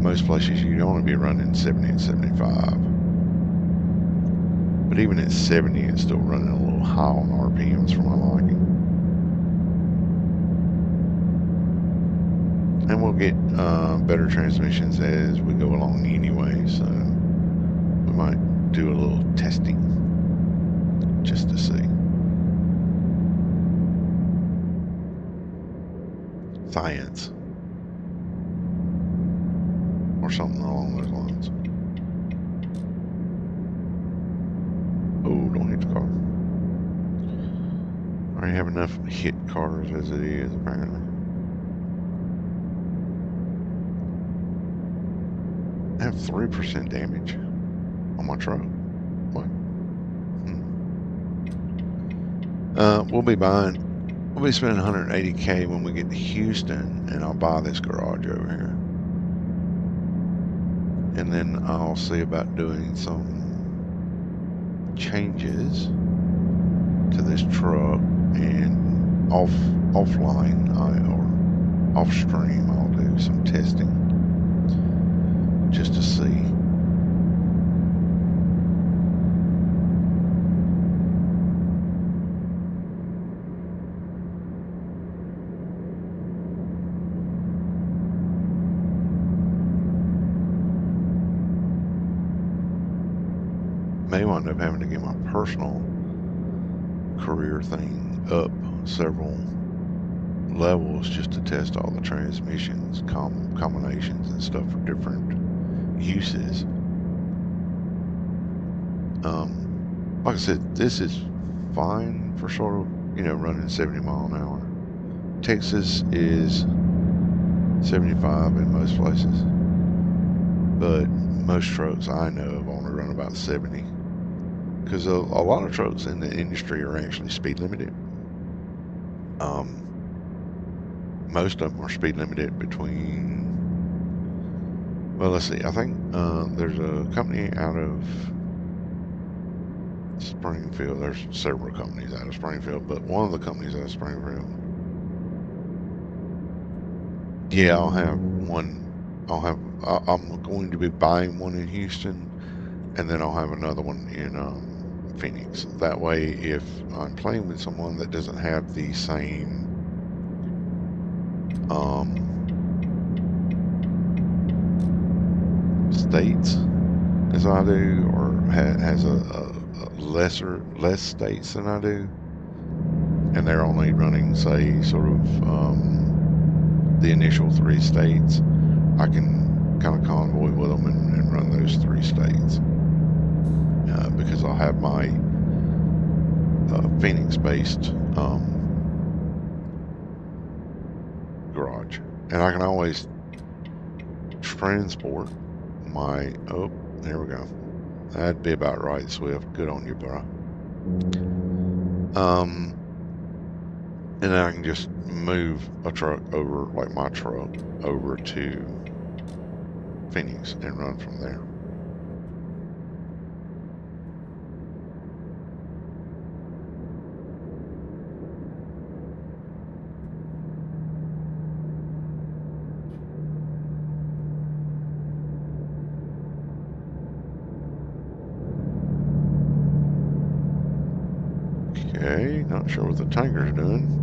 most places you'd only be running 70 and 75. But even at 70, it's still running a little high on RPMs for my liking. And we'll get better transmissions as we go along anyway, so we might do a little testing just to see. Science. Or something along those lines. Oh, don't hit the car. I already have enough hit cars as it is, apparently. I have 3% damage on my truck. What? We'll be spending 180K when we get to Houston, and I'll buy this garage over here. And then I'll see about doing some changes to this truck, and offline or off stream I'll do some testing just to see. May wind up having to get my personal career thing up several levels just to test all the transmissions, combinations and stuff for different uses. Like I said, this is fine for sort of, running 70 mile an hour. Texas is 75 in most places, but most trucks I know of only run about 70, because a lot of trucks in the industry are actually speed limited. Most of them are speed limited between, well, let's see, I think there's a company out of Springfield. There's several companies out of Springfield, but one of the companies out of Springfield, yeah, I'll have one. I'm going to be buying one in Houston, and then I'll have another one in Phoenix. That way, if I'm playing with someone that doesn't have the same states as I do, or has less states than I do, and they're only running, say, sort of the initial three states, I can kind of convoy with them and run those three states because I'll have my Phoenix-based garage, and I can always transport my. Oh, there we go. That'd be about right, Swift. Good on you, bro. And then I can just move a truck over, like my truck, over to Phoenix and run from there. Okay, not sure what the tanker's doing.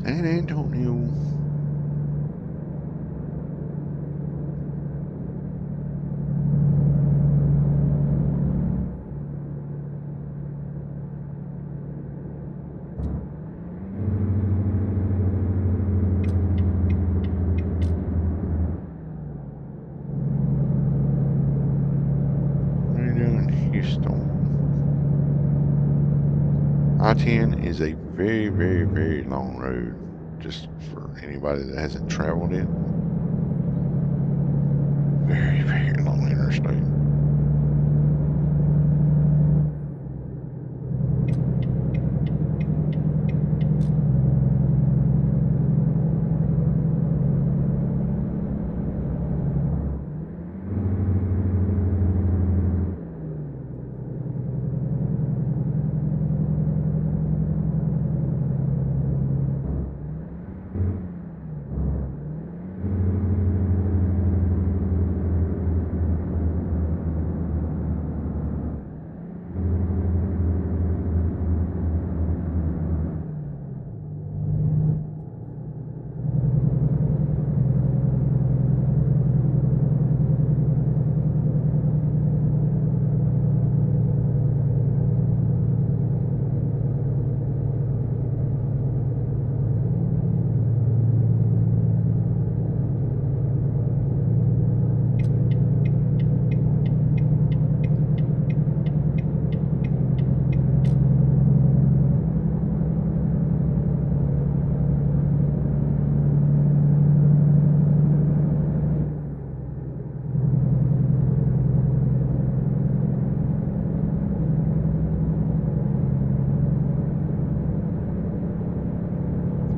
San Antonio. What are you doing, Houston? I-10 is a very, very, very long road, just for anybody that hasn't traveled it. Very, very long interstate.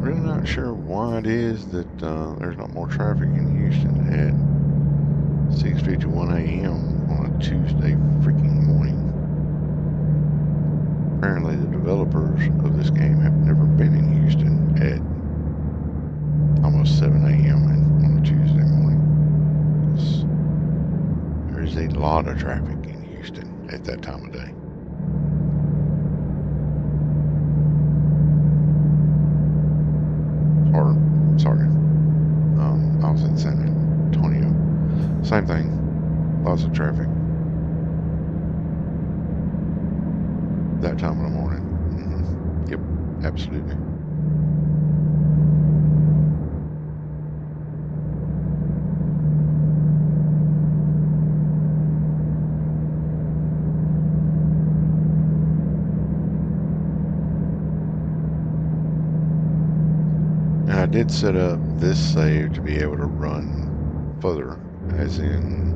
Really not sure why it is that there's not more traffic in Houston at 6:51 a.m. on a Tuesday freaking morning. Apparently the developers of this game have never been in Houston at almost 7 a.m. on a Tuesday morning. There is a lot of traffic in Houston at that time of day. Or, sorry, I was in San Antonio. Same thing, lots of traffic that time of the morning. Yep, absolutely. And I did set up this save to be able to run further, as in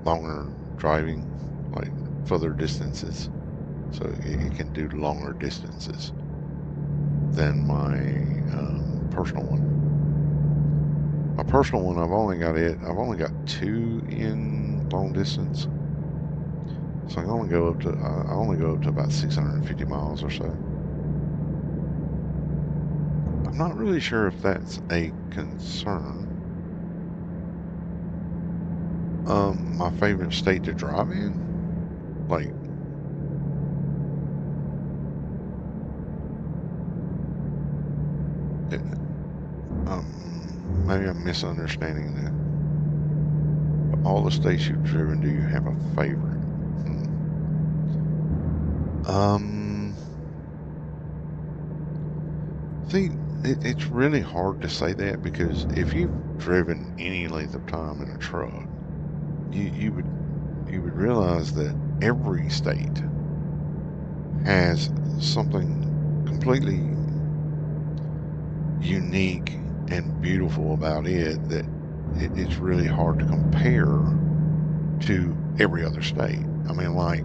longer driving, like further distances. So it can do longer distances than my personal one. My personal one, I've only got 2 in long distance. So I only go up to about 650 miles or so. I'm not really sure if that's a concern. My favorite state to drive in? Like, it, maybe I'm misunderstanding that. But all the states you've driven, do you have a favorite? See, it's really hard to say that because if you've driven any length of time in a truck, you would realize that every state has something completely unique and beautiful about it that it's really hard to compare to every other state. I mean, like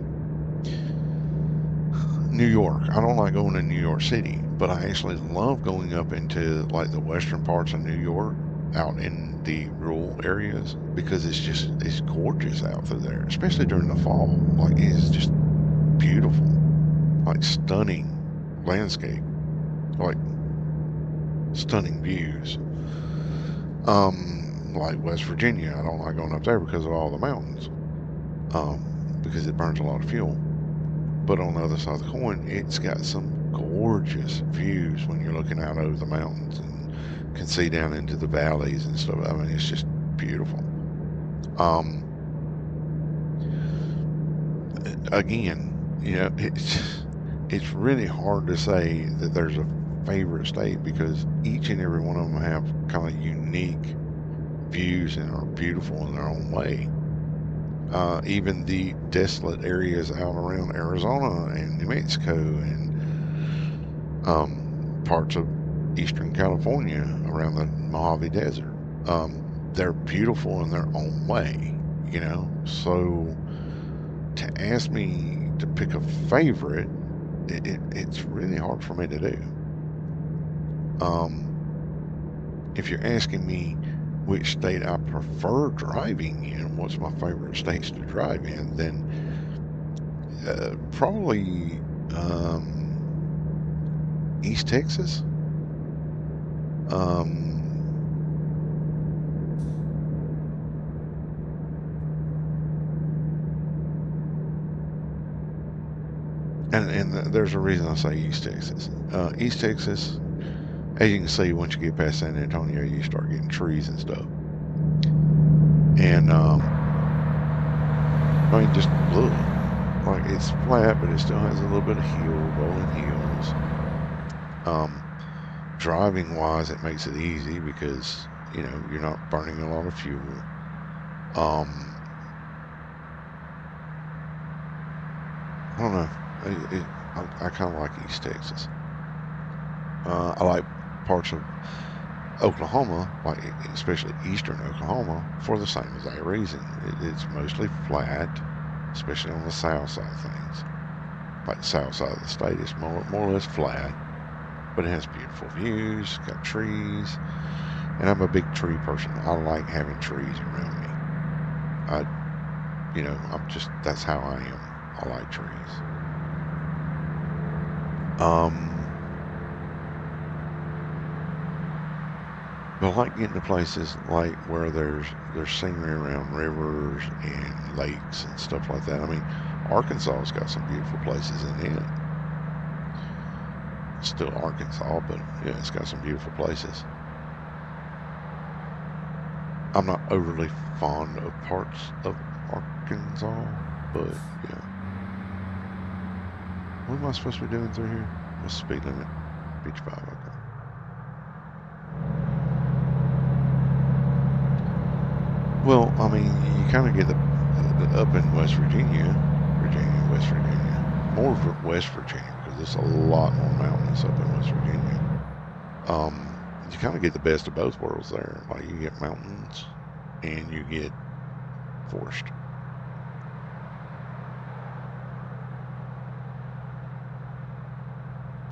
New York. I don't like going to New York City, but I actually love going up into like the western parts of New York, out in the rural areas, because it's gorgeous out through there, especially during the fall. Like it's just beautiful, like stunning landscape, like stunning views. Like West Virginia, I don't like going up there because of all the mountains, because it burns a lot of fuel. But on the other side of the coin, it's got some gorgeous views when you're looking out over the mountains and can see down into the valleys and stuff. I mean, it's just beautiful. Um, Again, it's really hard to say that there's a favorite state because each and every one of them have kind of unique views and are beautiful in their own way. Even the desolate areas out around Arizona and New Mexico and parts of eastern California around the Mojave Desert. They're beautiful in their own way, you know. So to ask me to pick a favorite, it's really hard for me to do. Um, if you're asking me which state I prefer driving in, what's my favorite states to drive in, then probably East Texas. Um, and there's a reason I say East Texas. East Texas, as you can see, once you get past San Antonio, you start getting trees and stuff. And I mean, just look, like it's flat, but it still has a little bit of rolling hills. Um, Driving wise, it makes it easy because you're not burning a lot of fuel. Um, I don't know. I kind of like East Texas. I like parts of Oklahoma, like especially eastern Oklahoma, for the same exact reason. It's mostly flat, especially on the south side of things. Like the south side of the state is more or less flat, but it has beautiful views, got trees, and I'm a big tree person. I like having trees around me. That's how I am. I like trees. Um, But I like getting to places like where there's scenery around rivers and lakes and stuff like that. I mean, Arkansas's got some beautiful places in it. It's still Arkansas, but yeah, it's got some beautiful places. I'm not overly fond of parts of Arkansas, but yeah. What am I supposed to be doing through here? What's the speed limit? Beach 5, okay. Well, I mean, you kind of get the up in West Virginia, West Virginia, more West Virginia because it's a lot more mountainous up in West Virginia. You kind of get the best of both worlds there. Like you get mountains and you get forest.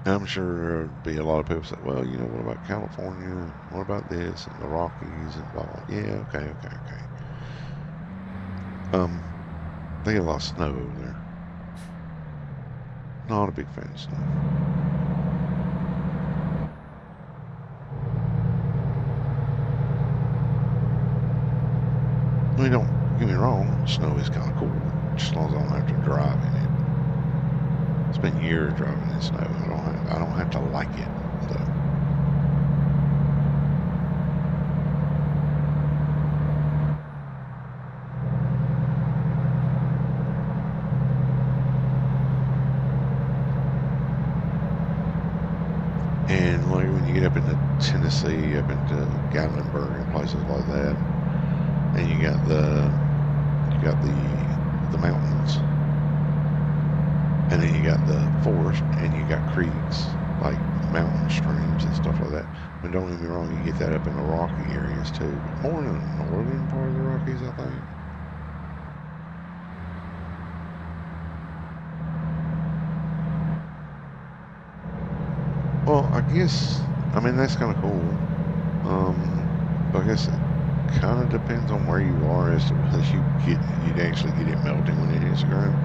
And I'm sure there'd be a lot of people say, well, what about California? What about this and the Rockies and blah blah. Yeah, okay. They get a lot of snow over there. Not a big fan of snow. wrong, snow is kind of cool, just as long as I don't have to drive in it. It's been years driving in snow. I don't have to like it though. And like when you get up into Tennessee, up into Gatlinburg and places like that, and you got the mountains, and then you got the forest, and you got creeks like mountain streams and stuff like that. But don't get me wrong, you get that up in the rocky areas too, but more in the northern part of the Rockies, I think. Well, I guess, I mean, that's kind of cool. But I guess it kind of depends on where you are as to whether you'd actually get it melting when it hits the ground.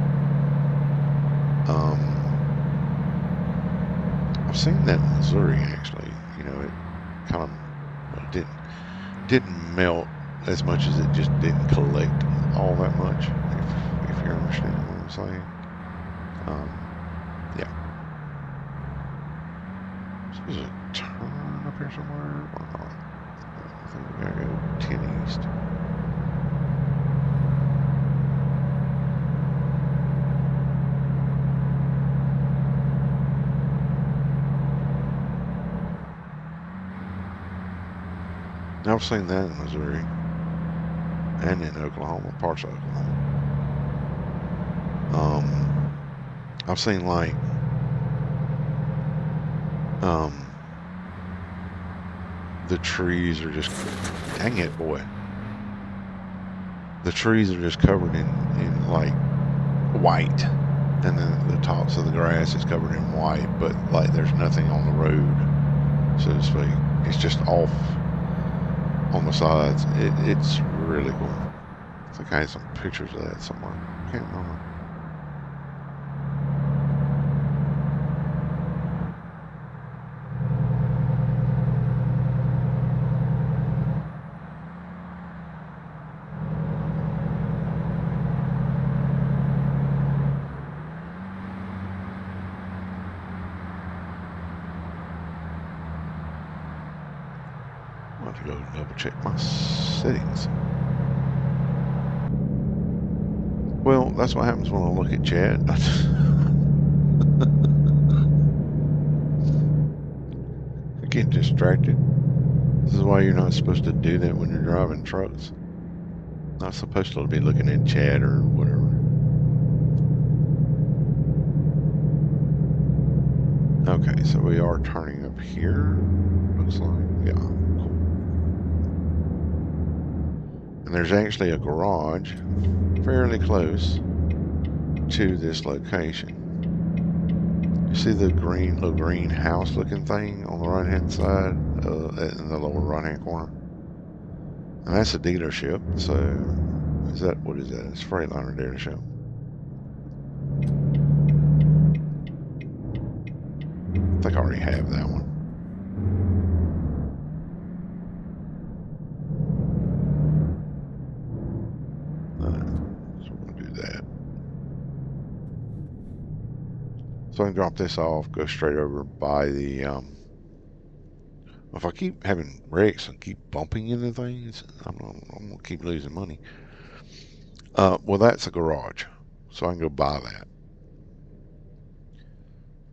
I've seen that in Missouri actually. You know, it kind of well, didn't melt as much as it just didn't collect all that much. If you're understanding what I'm saying. Yeah. So there's a turn up here somewhere or not? I think we gotta go 10 east. I've seen that in Missouri and in Oklahoma, parts of Oklahoma. I've seen like the trees are just, dang it, boy. The trees are just covered in like white, and then the tops of the grass is covered in white, but like there's nothing on the road, so to speak. It's just off on the sides. It's really cool. I think I had some pictures of that somewhere. I can't remember. I'll have to go double check my settings. Well, that's what happens when I look at chat. I get distracted. This is why you're not supposed to do that when you're driving trucks. Not supposed to be looking at chat or whatever. Okay, so we are turning up here. Looks like, yeah, cool. And there's actually a garage fairly close to this location. You see the little green house looking thing on the right hand side in the lower right hand corner? And that's a dealership. So what is that? It's a Freightliner dealership. I think I already have that one. So we're going to do that. So I can drop this off, go straight over by the, if I keep having wrecks and keep bumping into things, I'm going to keep losing money. Well, that's a garage, so I can go buy that.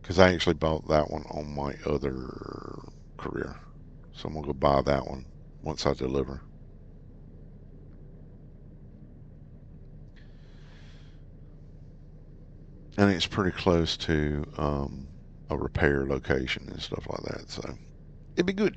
Because I actually bought that one on my other career. So I'm going to go buy that one once I deliver. And it's pretty close to a repair location and stuff like that. So it'd be good.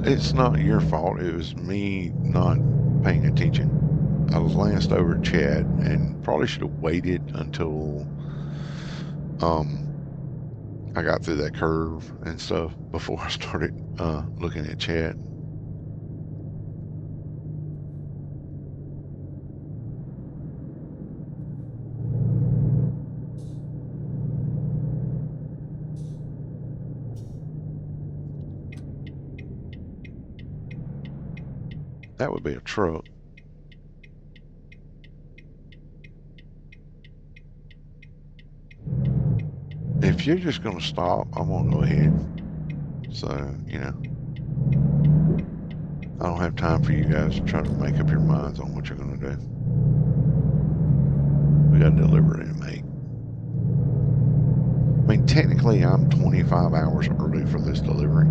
It's not your fault. It was me not paying attention. I glanced over at chat and probably should have waited until I got through that curve and stuff before I started looking at chat. That would be a truck. If you're just going to stop, I'm going to go ahead. So, you know, I don't have time for you guys to try to make up your minds on what you're going to do. We got to deliver it and make. I mean, technically, I'm 25 hours early for this delivery.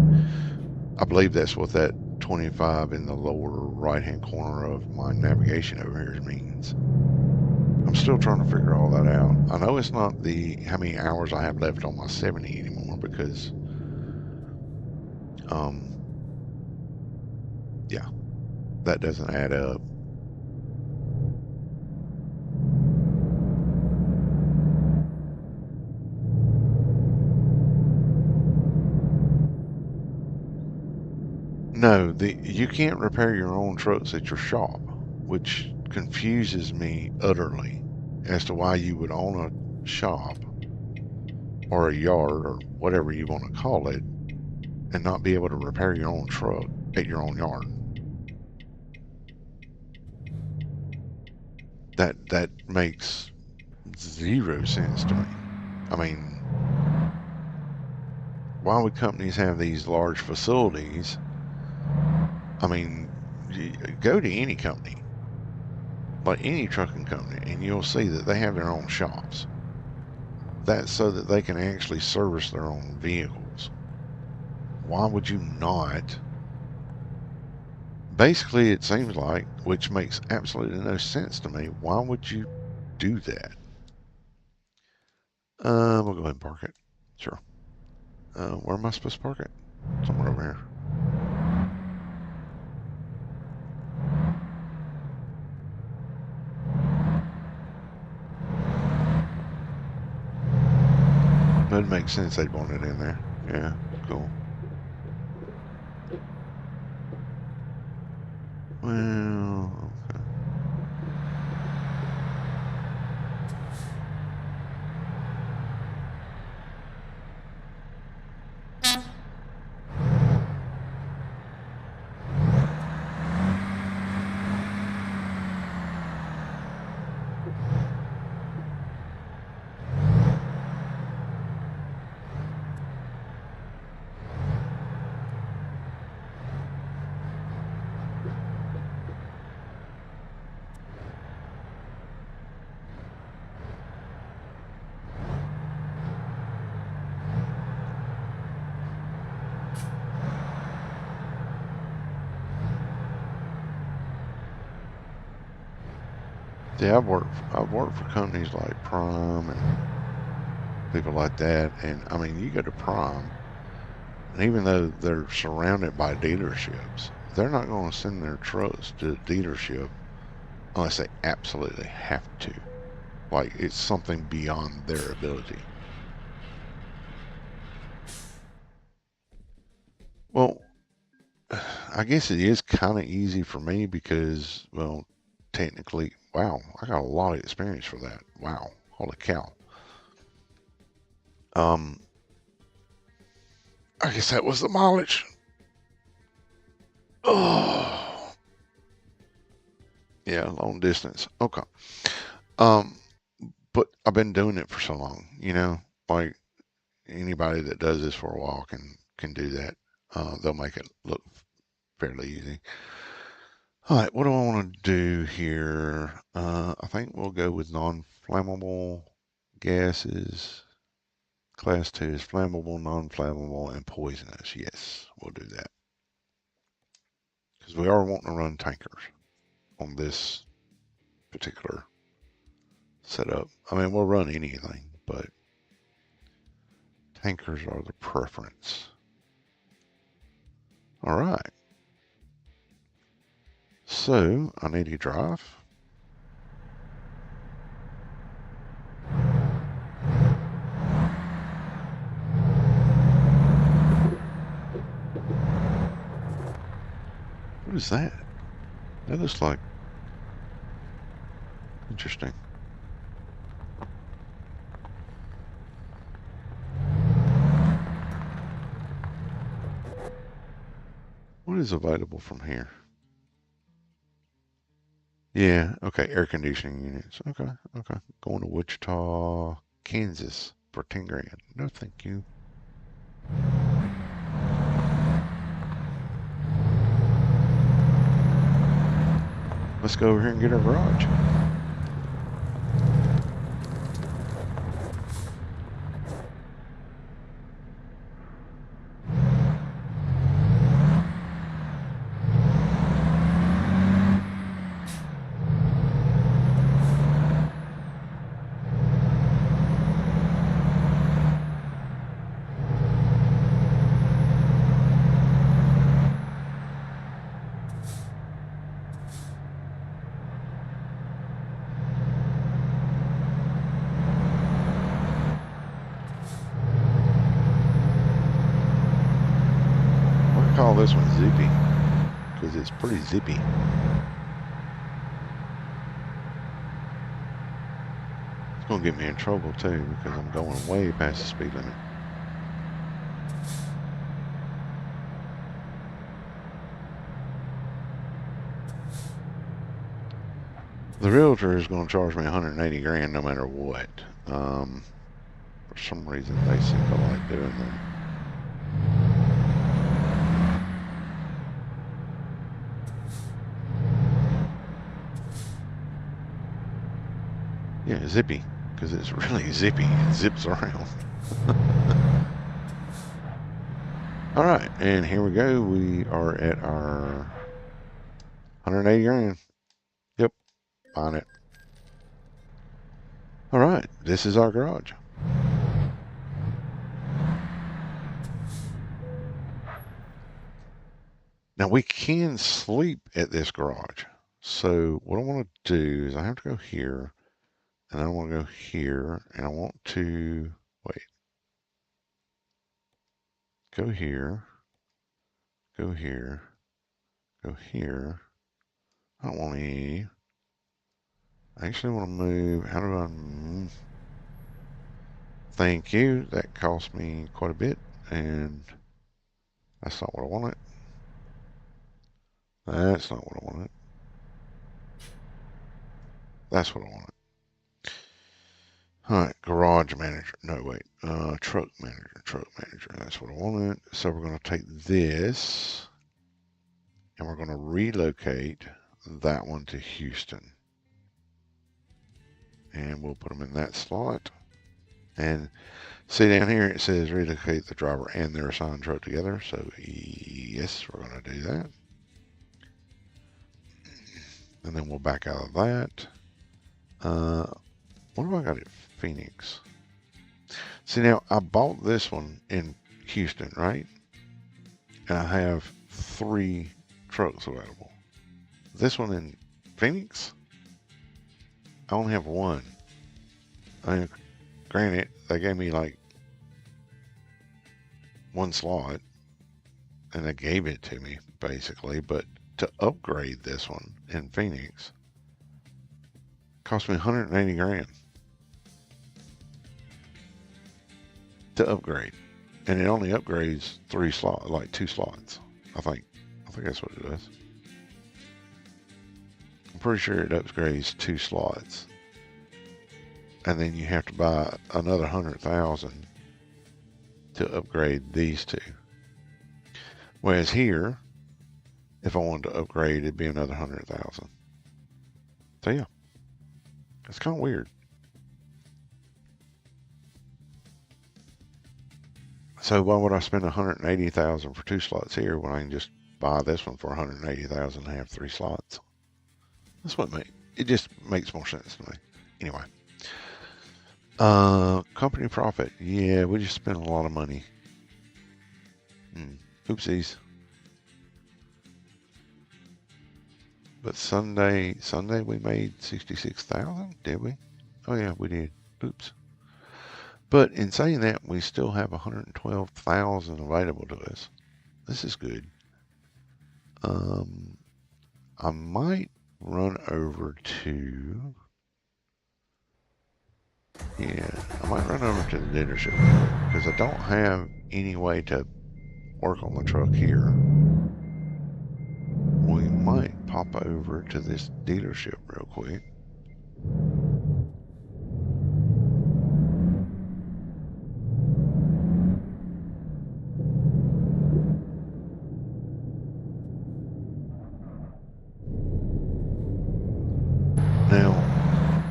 I believe that's what that 25 in the lower right-hand corner of my navigation over here means. I'm still trying to figure all that out. I know it's not the how many hours I have left on my 70 anymore because, yeah, that doesn't add up. No, you can't repair your own trucks at your shop, which confuses me utterly as to why you would own a shop or a yard or whatever you want to call it and not be able to repair your own truck at your own yard. That makes zero sense to me. I mean, why would companies have these large facilities? I mean, go to any company, like any trucking company, and you'll see that they have their own shops. That's so that they can actually service their own vehicles. Why would you not? Basically, it seems like, which makes absolutely no sense to me, why would you do that? We'll go ahead and park it. Sure. Where am I supposed to park it? Somewhere over here. Doesn't make sense they'd want it in there. Yeah, cool. Well, okay. Yeah, I've worked for companies like Prime and people like that, and I mean, you go to Prime, and even though they're surrounded by dealerships, they're not going to send their trucks to the dealership unless they absolutely have to. Like it's something beyond their ability. Well, I guess it is kind of easy for me because, well, technically, wow, I got a lot of experience for that. Wow, holy cow. Um, I guess that was the mileage. Oh, yeah, long distance. Okay. Um, but I've been doing it for so long, like anybody that does this for a while can do that. They'll make it look fairly easy. All right, what do I want to do here? I think we'll go with non-flammable gases. Class 2 is flammable, non-flammable, and poisonous. Yes, we'll do that. Because we are wanting to run tankers on this particular setup. I mean, we'll run anything, but tankers are the preference. All right. So, I need to drive. What is that? That looks like interesting. What is available from here? Yeah, okay, air conditioning units. Okay, okay. Going to Wichita, Kansas for 10 grand. No, thank you. Let's go over here and get our garage. I'm gonna call this one Zippy because it's pretty zippy. It's gonna get me in trouble too because I'm going way past the speed limit. The realtor is going to charge me 180 grand no matter what. For some reason, they seem to like doing that. Yeah, zippy, because it's really zippy. It zips around. All right, and here we go. We are at our 180 grand. Yep, buying it. All right, this is our garage. Now we can sleep at this garage. So what I want to do is I have to go here, and I want to go here, and I want to, wait, go here, go here, go here. I don't want any. I actually want to move. How do I move? Thank you. That cost me quite a bit, and that's not what I wanted. That's not what I wanted. That's what I wanted. All right, garage manager. No, wait. Truck manager. Truck manager. That's what I wanted. So we're going to take this, and we're going to relocate that one to Houston. And we'll put them in that slot. And see down here it says relocate the driver and their assigned truck together. So yes, we're going to do that. And then we'll back out of that. What have I got at Phoenix? See, now I bought this one in Houston, right? And I have 3 trucks available. This one in Phoenix, I only have 1. I mean, granted, they gave me like 1 slot, and they gave it to me basically. But to upgrade this one in Phoenix cost me 180 grand to upgrade, and it only upgrades 3 slots, like 2 slots. I think that's what it does. I'm pretty sure it upgrades 2 slots, and then you have to buy another 100,000 to upgrade these 2. Whereas here, if I wanted to upgrade, it'd be another 100,000. So yeah, it's kind of weird. So why would I spend 180,000 for 2 slots here when I can just buy this one for 180,000 and have 3 slots? That's what it just makes more sense to me. Anyway, company profit. Yeah, we just spent a lot of money. Oopsies. But Sunday we made 66,000, did we? Oh yeah, we did. Oops. But in saying that, we still have 112,000 available to us. This is good. I might run over to, I might run over to the dealership because I don't have any way to work on the truck here. We might hop over to this dealership real quick. Now,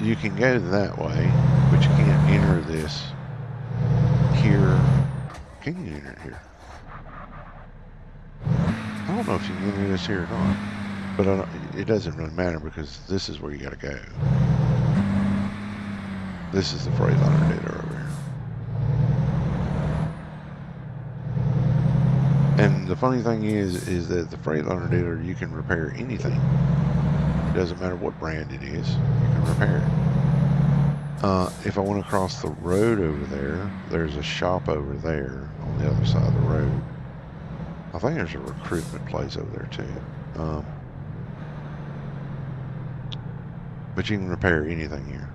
you can go that way, but you can't enter this here. Can you enter it here? I don't know if you can enter this here or not, but it doesn't really matter because this is where you got to go. This is the Freightliner dealer over here. And the funny thing is that the Freightliner dealer, you can repair anything. It doesn't matter what brand it is, you can repair it. If I want to cross the road over there, there's a shop over there on the other side of the road. I think there's a recruitment place over there too. But you can repair anything here.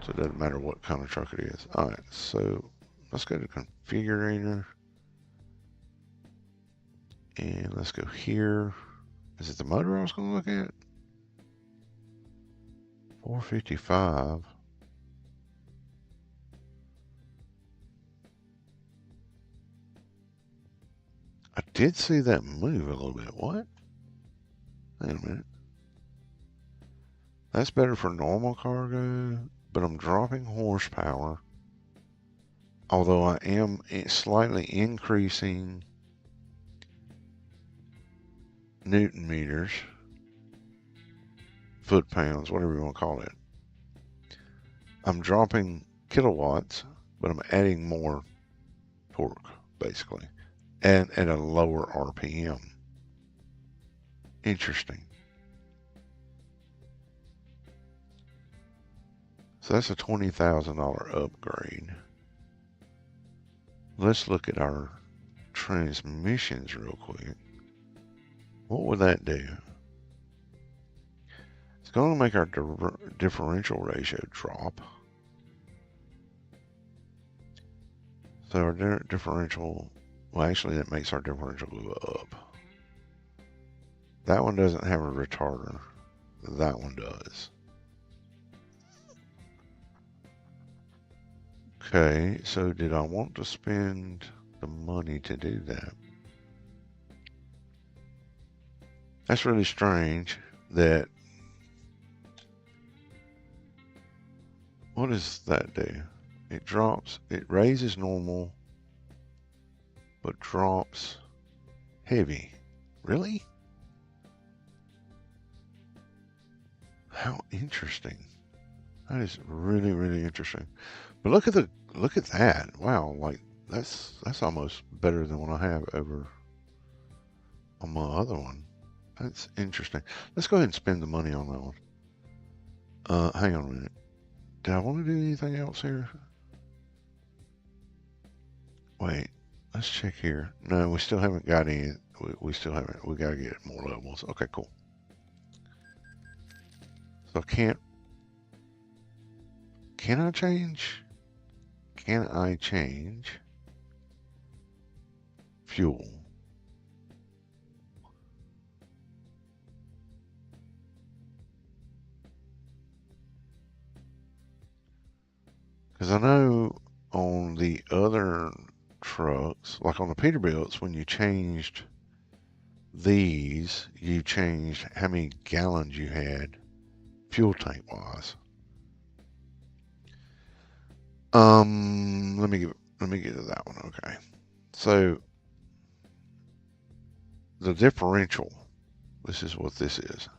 So it doesn't matter what kind of truck it is. Alright, so let's go to configurator. And let's go here. Is it the motor I was going to look at? 455. I did see that move a little bit. What? Wait a minute. That's better for normal cargo, but I'm dropping horsepower. Although I am slightly increasing Newton meters, foot pounds, whatever you want to call it. I'm dropping kilowatts, but I'm adding more torque, basically, and at a lower RPM. Interesting. So that's a $20,000 upgrade. Let's look at our transmissions real quick. What would that do? It's going to make our differential ratio drop. So our differential, well, actually that makes our differential go up. That one doesn't have a retarder. That one does. Okay, so did I want to spend the money to do that? That's really strange that... What does that do? It drops, it raises normal, but drops heavy. Really? How interesting. That is really, really interesting. But look at that. Wow, like that's almost better than what I have over on my other one. That's interesting. Let's go ahead and spend the money on that one. Hang on a minute. Did I want to do anything else here? Wait, let's check here. No, we still haven't got any. We still haven't. We got to get more levels. Okay, cool. So can I change? Can I change fuel? Because I know on the other trucks, like on the Peterbilts, when you changed these, you changed how many gallons you had fuel tank wise. Let me get to that one. Okay. So the differential, this is what this is.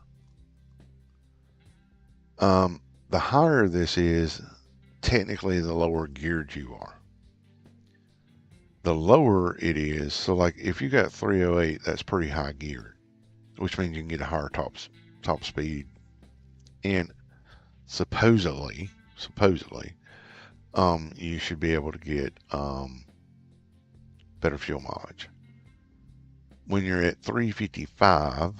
The higher this is, technically the lower geared you are. The lower it is, so like if you got 308, that's pretty high geared, which means you can get a higher top speed, and supposedly, you should be able to get better fuel mileage. When you're at 355,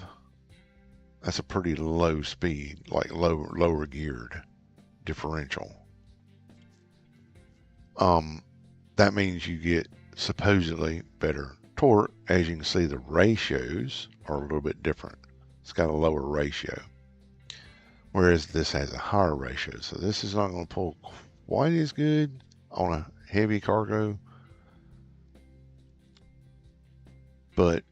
that's a pretty low speed, like lower geared differential. That means you get supposedly better torque. As you can see, the ratios are a little bit different. It's got a lower ratio, whereas this has a higher ratio. So this is not going to pull quite as good on a heavy cargo, but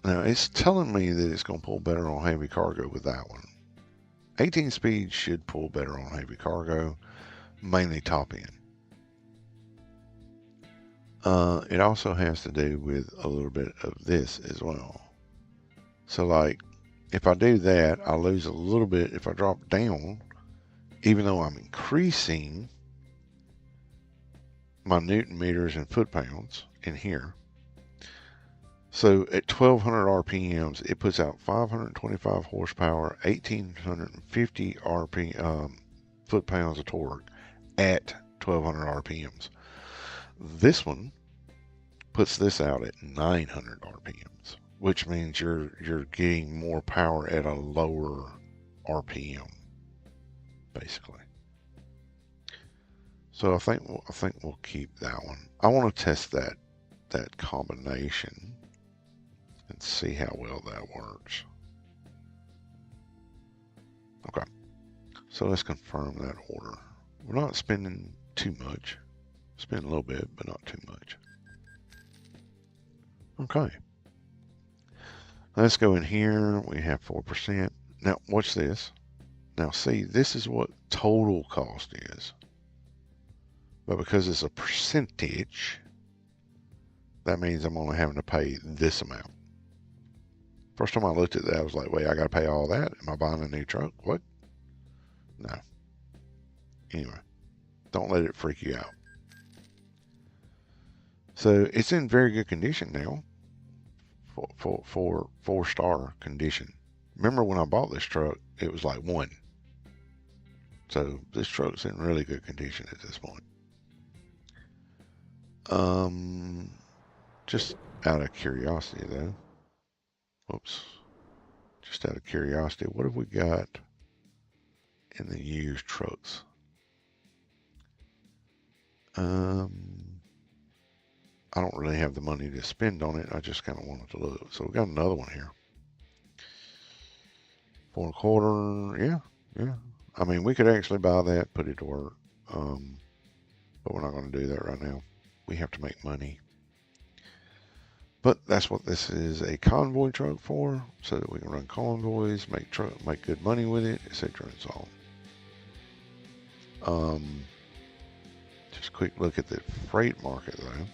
now it's telling me that it's going to pull better on heavy cargo with that one. 18 speed should pull better on heavy cargo, mainly top end. It also has to do with a little bit of this as well. So like, if I do that, I lose a little bit if I drop down, even though I'm increasing my Newton meters and foot pounds in here. So at 1200 RPMs, it puts out 525 horsepower, 1850 foot pounds of torque at 1200 RPMs. This one puts this out at 900 RPMs, which means you're getting more power at a lower RPM, basically. So I think we'll keep that one. I want to test that combination and see how well that works. Okay, so let's confirm that order. We're not spending too much. Spend a little bit, but not too much. Okay. Let's go in here. We have 4%. Now, watch this. Now, see, this is what total cost is. But because it's a percentage, that means I'm only having to pay this amount. First time I looked at that, I was like, wait, I got to pay all that? Am I buying a new truck? What? No. Anyway, don't let it freak you out. So it's in very good condition now. For 4-star condition. Remember when I bought this truck, it was like 1. So this truck's in really good condition at this point. Just out of curiosity though. Whoops. Just out of curiosity, what have we got in the used trucks? I don't really have the money to spend on it. I just kind of wanted to look. So we got another one here. 4 1/4. Yeah. I mean, we could actually buy that, put it to work. But we're not going to do that right now. We have to make money. But that's what this is a convoy truck for, so that we can run convoys, make good money with it, etc. and so on. Just a quick look at the freight market though.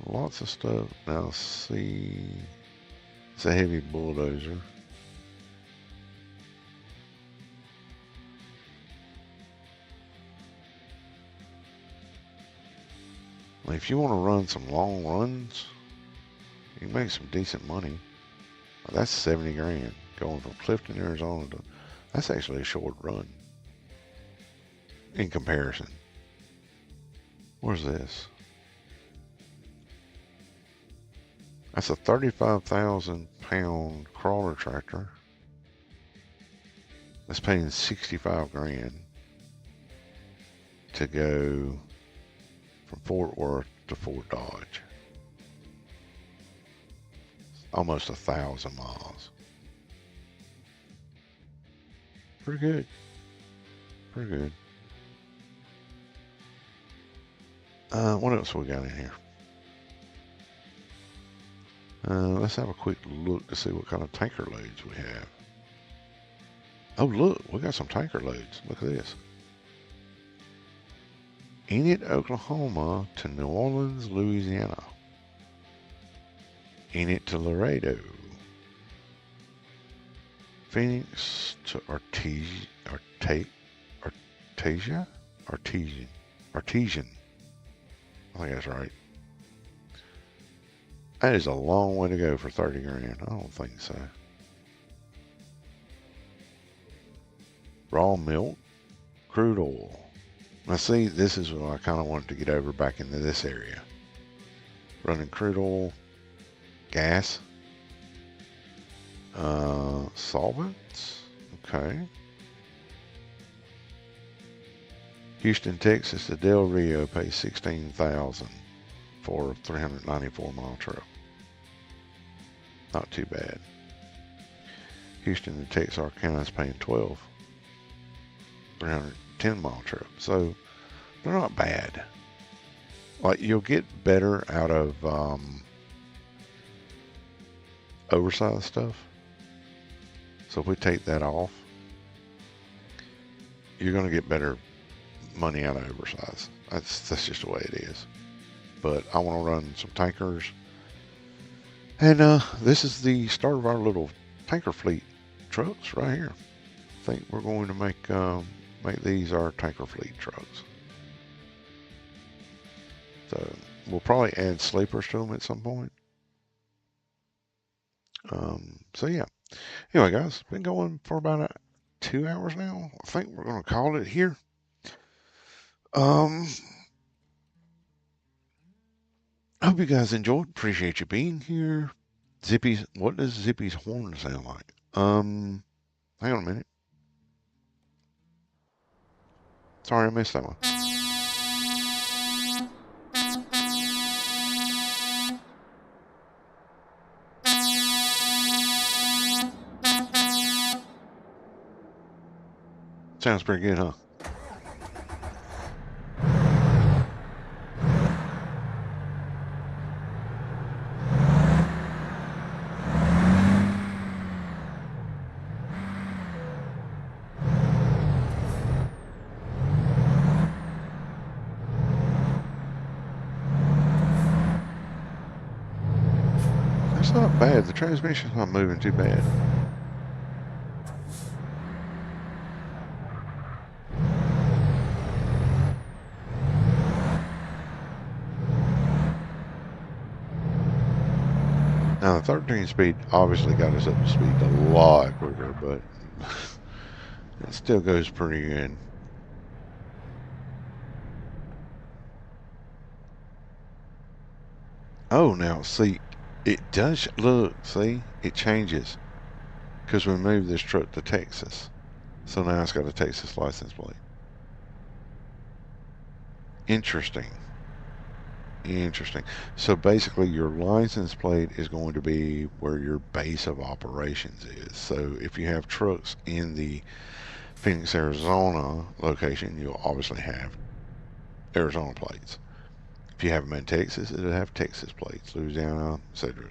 Lots of stuff. Now see, it's a heavy bulldozer. If you want to run some long runs, you can make some decent money. That's 70 grand going from Clifton, Arizona to, that's actually a short run in comparison. Where's this? That's a 35,000 pound crawler tractor. That's paying 65 grand to go from Fort Worth to Fort Dodge. Almost 1,000 miles. Pretty good. Pretty good. What else we got in here? Let's have a quick look to see what kind of tanker loads we have. Oh, look, we got some tanker loads. Look at this. Enid, Oklahoma to New Orleans, Louisiana. Enid to Laredo. Phoenix to Artesia. I think that's right. That is a long way to go for 30 grand. I don't think so. Raw milk, crude oil. Now see, this is what I kind of wanted to get over back into this area. Running crude oil, gas, solvents, okay. Houston, Texas to Del Rio pays $16,000. for a 394 mile trip. Not too bad. Houston to Texarkana is paying 12, 310 mile trip. So they're not bad. Like, you'll get better out of oversized stuff. So if we take that off, you're going to get better money out of oversized. That's just the way it is. But I want to run some tankers. And this is the start of our little tanker fleet trucks right here. I think we're going to make these our tanker fleet trucks. So we'll probably add sleepers to them at some point. So yeah. Anyway, guys, been going for about 2 hours now. I think we're going to call it here. I hope you guys enjoyed. Appreciate you being here. Zippy's, what does Zippy's horn sound like? Hang on a minute. Sorry, I missed that one. Sounds pretty good, huh? That's not bad. The transmission's not moving too bad. Now, the 13 speed obviously got us up to speed a lot quicker, but it still goes pretty good. Oh, now, see, it does, look, see, it changes because we moved this truck to Texas. So now it's got a Texas license plate. Interesting. Interesting. So basically your license plate is going to be where your base of operations is. So if you have trucks in the Phoenix, Arizona location, you'll obviously have Arizona plates. If you have them in Texas, it'll have Texas plates, Louisiana, etc.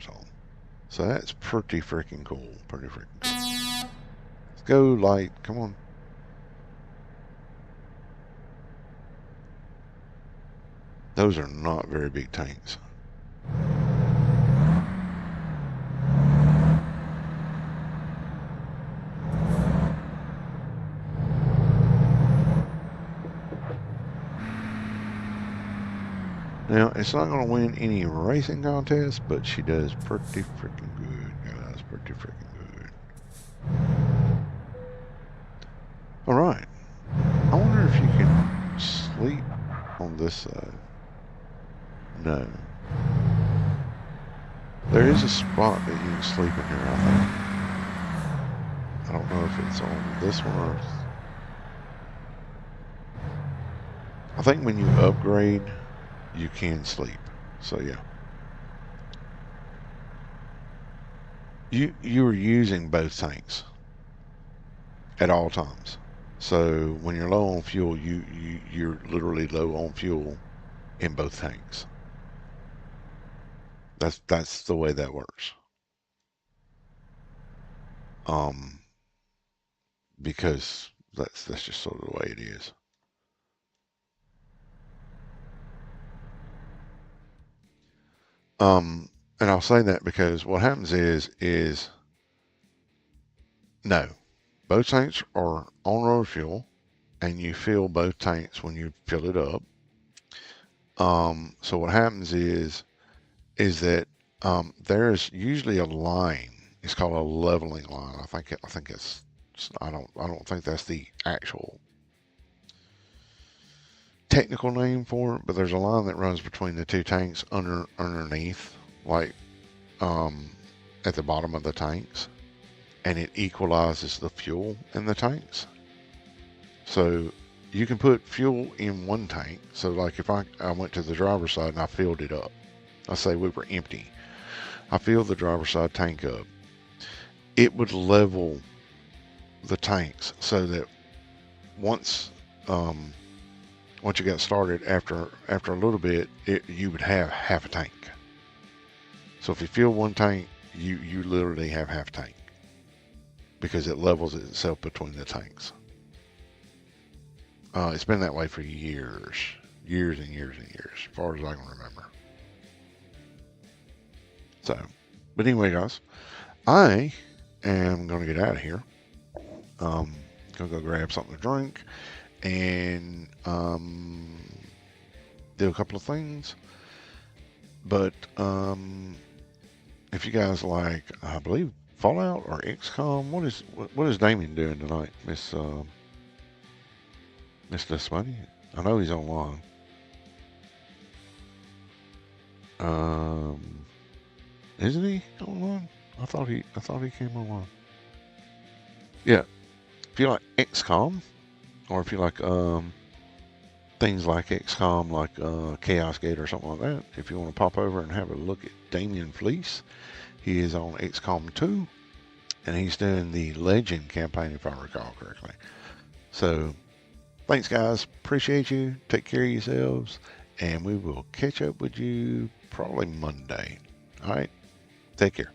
So that's pretty freaking cool. Pretty freaking cool. Let's go, light. Come on. Those are not very big tanks. Now, it's not going to win any racing contests, but she does pretty freaking good, guys. Pretty freaking good. All right. I wonder if you can sleep on this side. No. There is a spot that you can sleep in here, I think. I don't know if it's on this one or... I think when you upgrade, you can sleep. So yeah. You are using both tanks at all times. So when you're low on fuel, you're literally low on fuel in both tanks. That's the way that works. Because that's just sort of the way it is. And I'll say that because what happens is no, both tanks are on road fuel, and you fill both tanks when you fill it up. So what happens is that there's usually a line. It's called a leveling line. I think it's I don't think that's the actual technical name for it, but there's a line that runs between the two tanks underneath, like at the bottom of the tanks, and it equalizes the fuel in the tanks. So you can put fuel in one tank. So like if I went to the driver's side and I filled it up, let's say we were empty, I filled the driver's side tank up, it would level the tanks so that once um, once you got started, after a little bit, you would have half a tank. So if you fill one tank, you literally have half a tank because it levels itself between the tanks. It's been that way for years, years and years and years, as far as I can remember. So, but anyway, guys, I am going to get out of here. Gonna go grab something to drink and do a couple of things. But if you guys like, I believe Fallout or XCOM, what is Damien doing tonight, Miss This Money? I know he's online. Isn't he online? I thought he came online. Yeah. If you like XCOM, or if you like things like XCOM, like Chaos Gate or something like that, if you want to pop over and have a look at Damien Fleece, he is on XCOM 2, and he's doing the Legend campaign, if I recall correctly. So, thanks, guys. Appreciate you. Take care of yourselves, and we will catch up with you probably Monday. All right. Take care.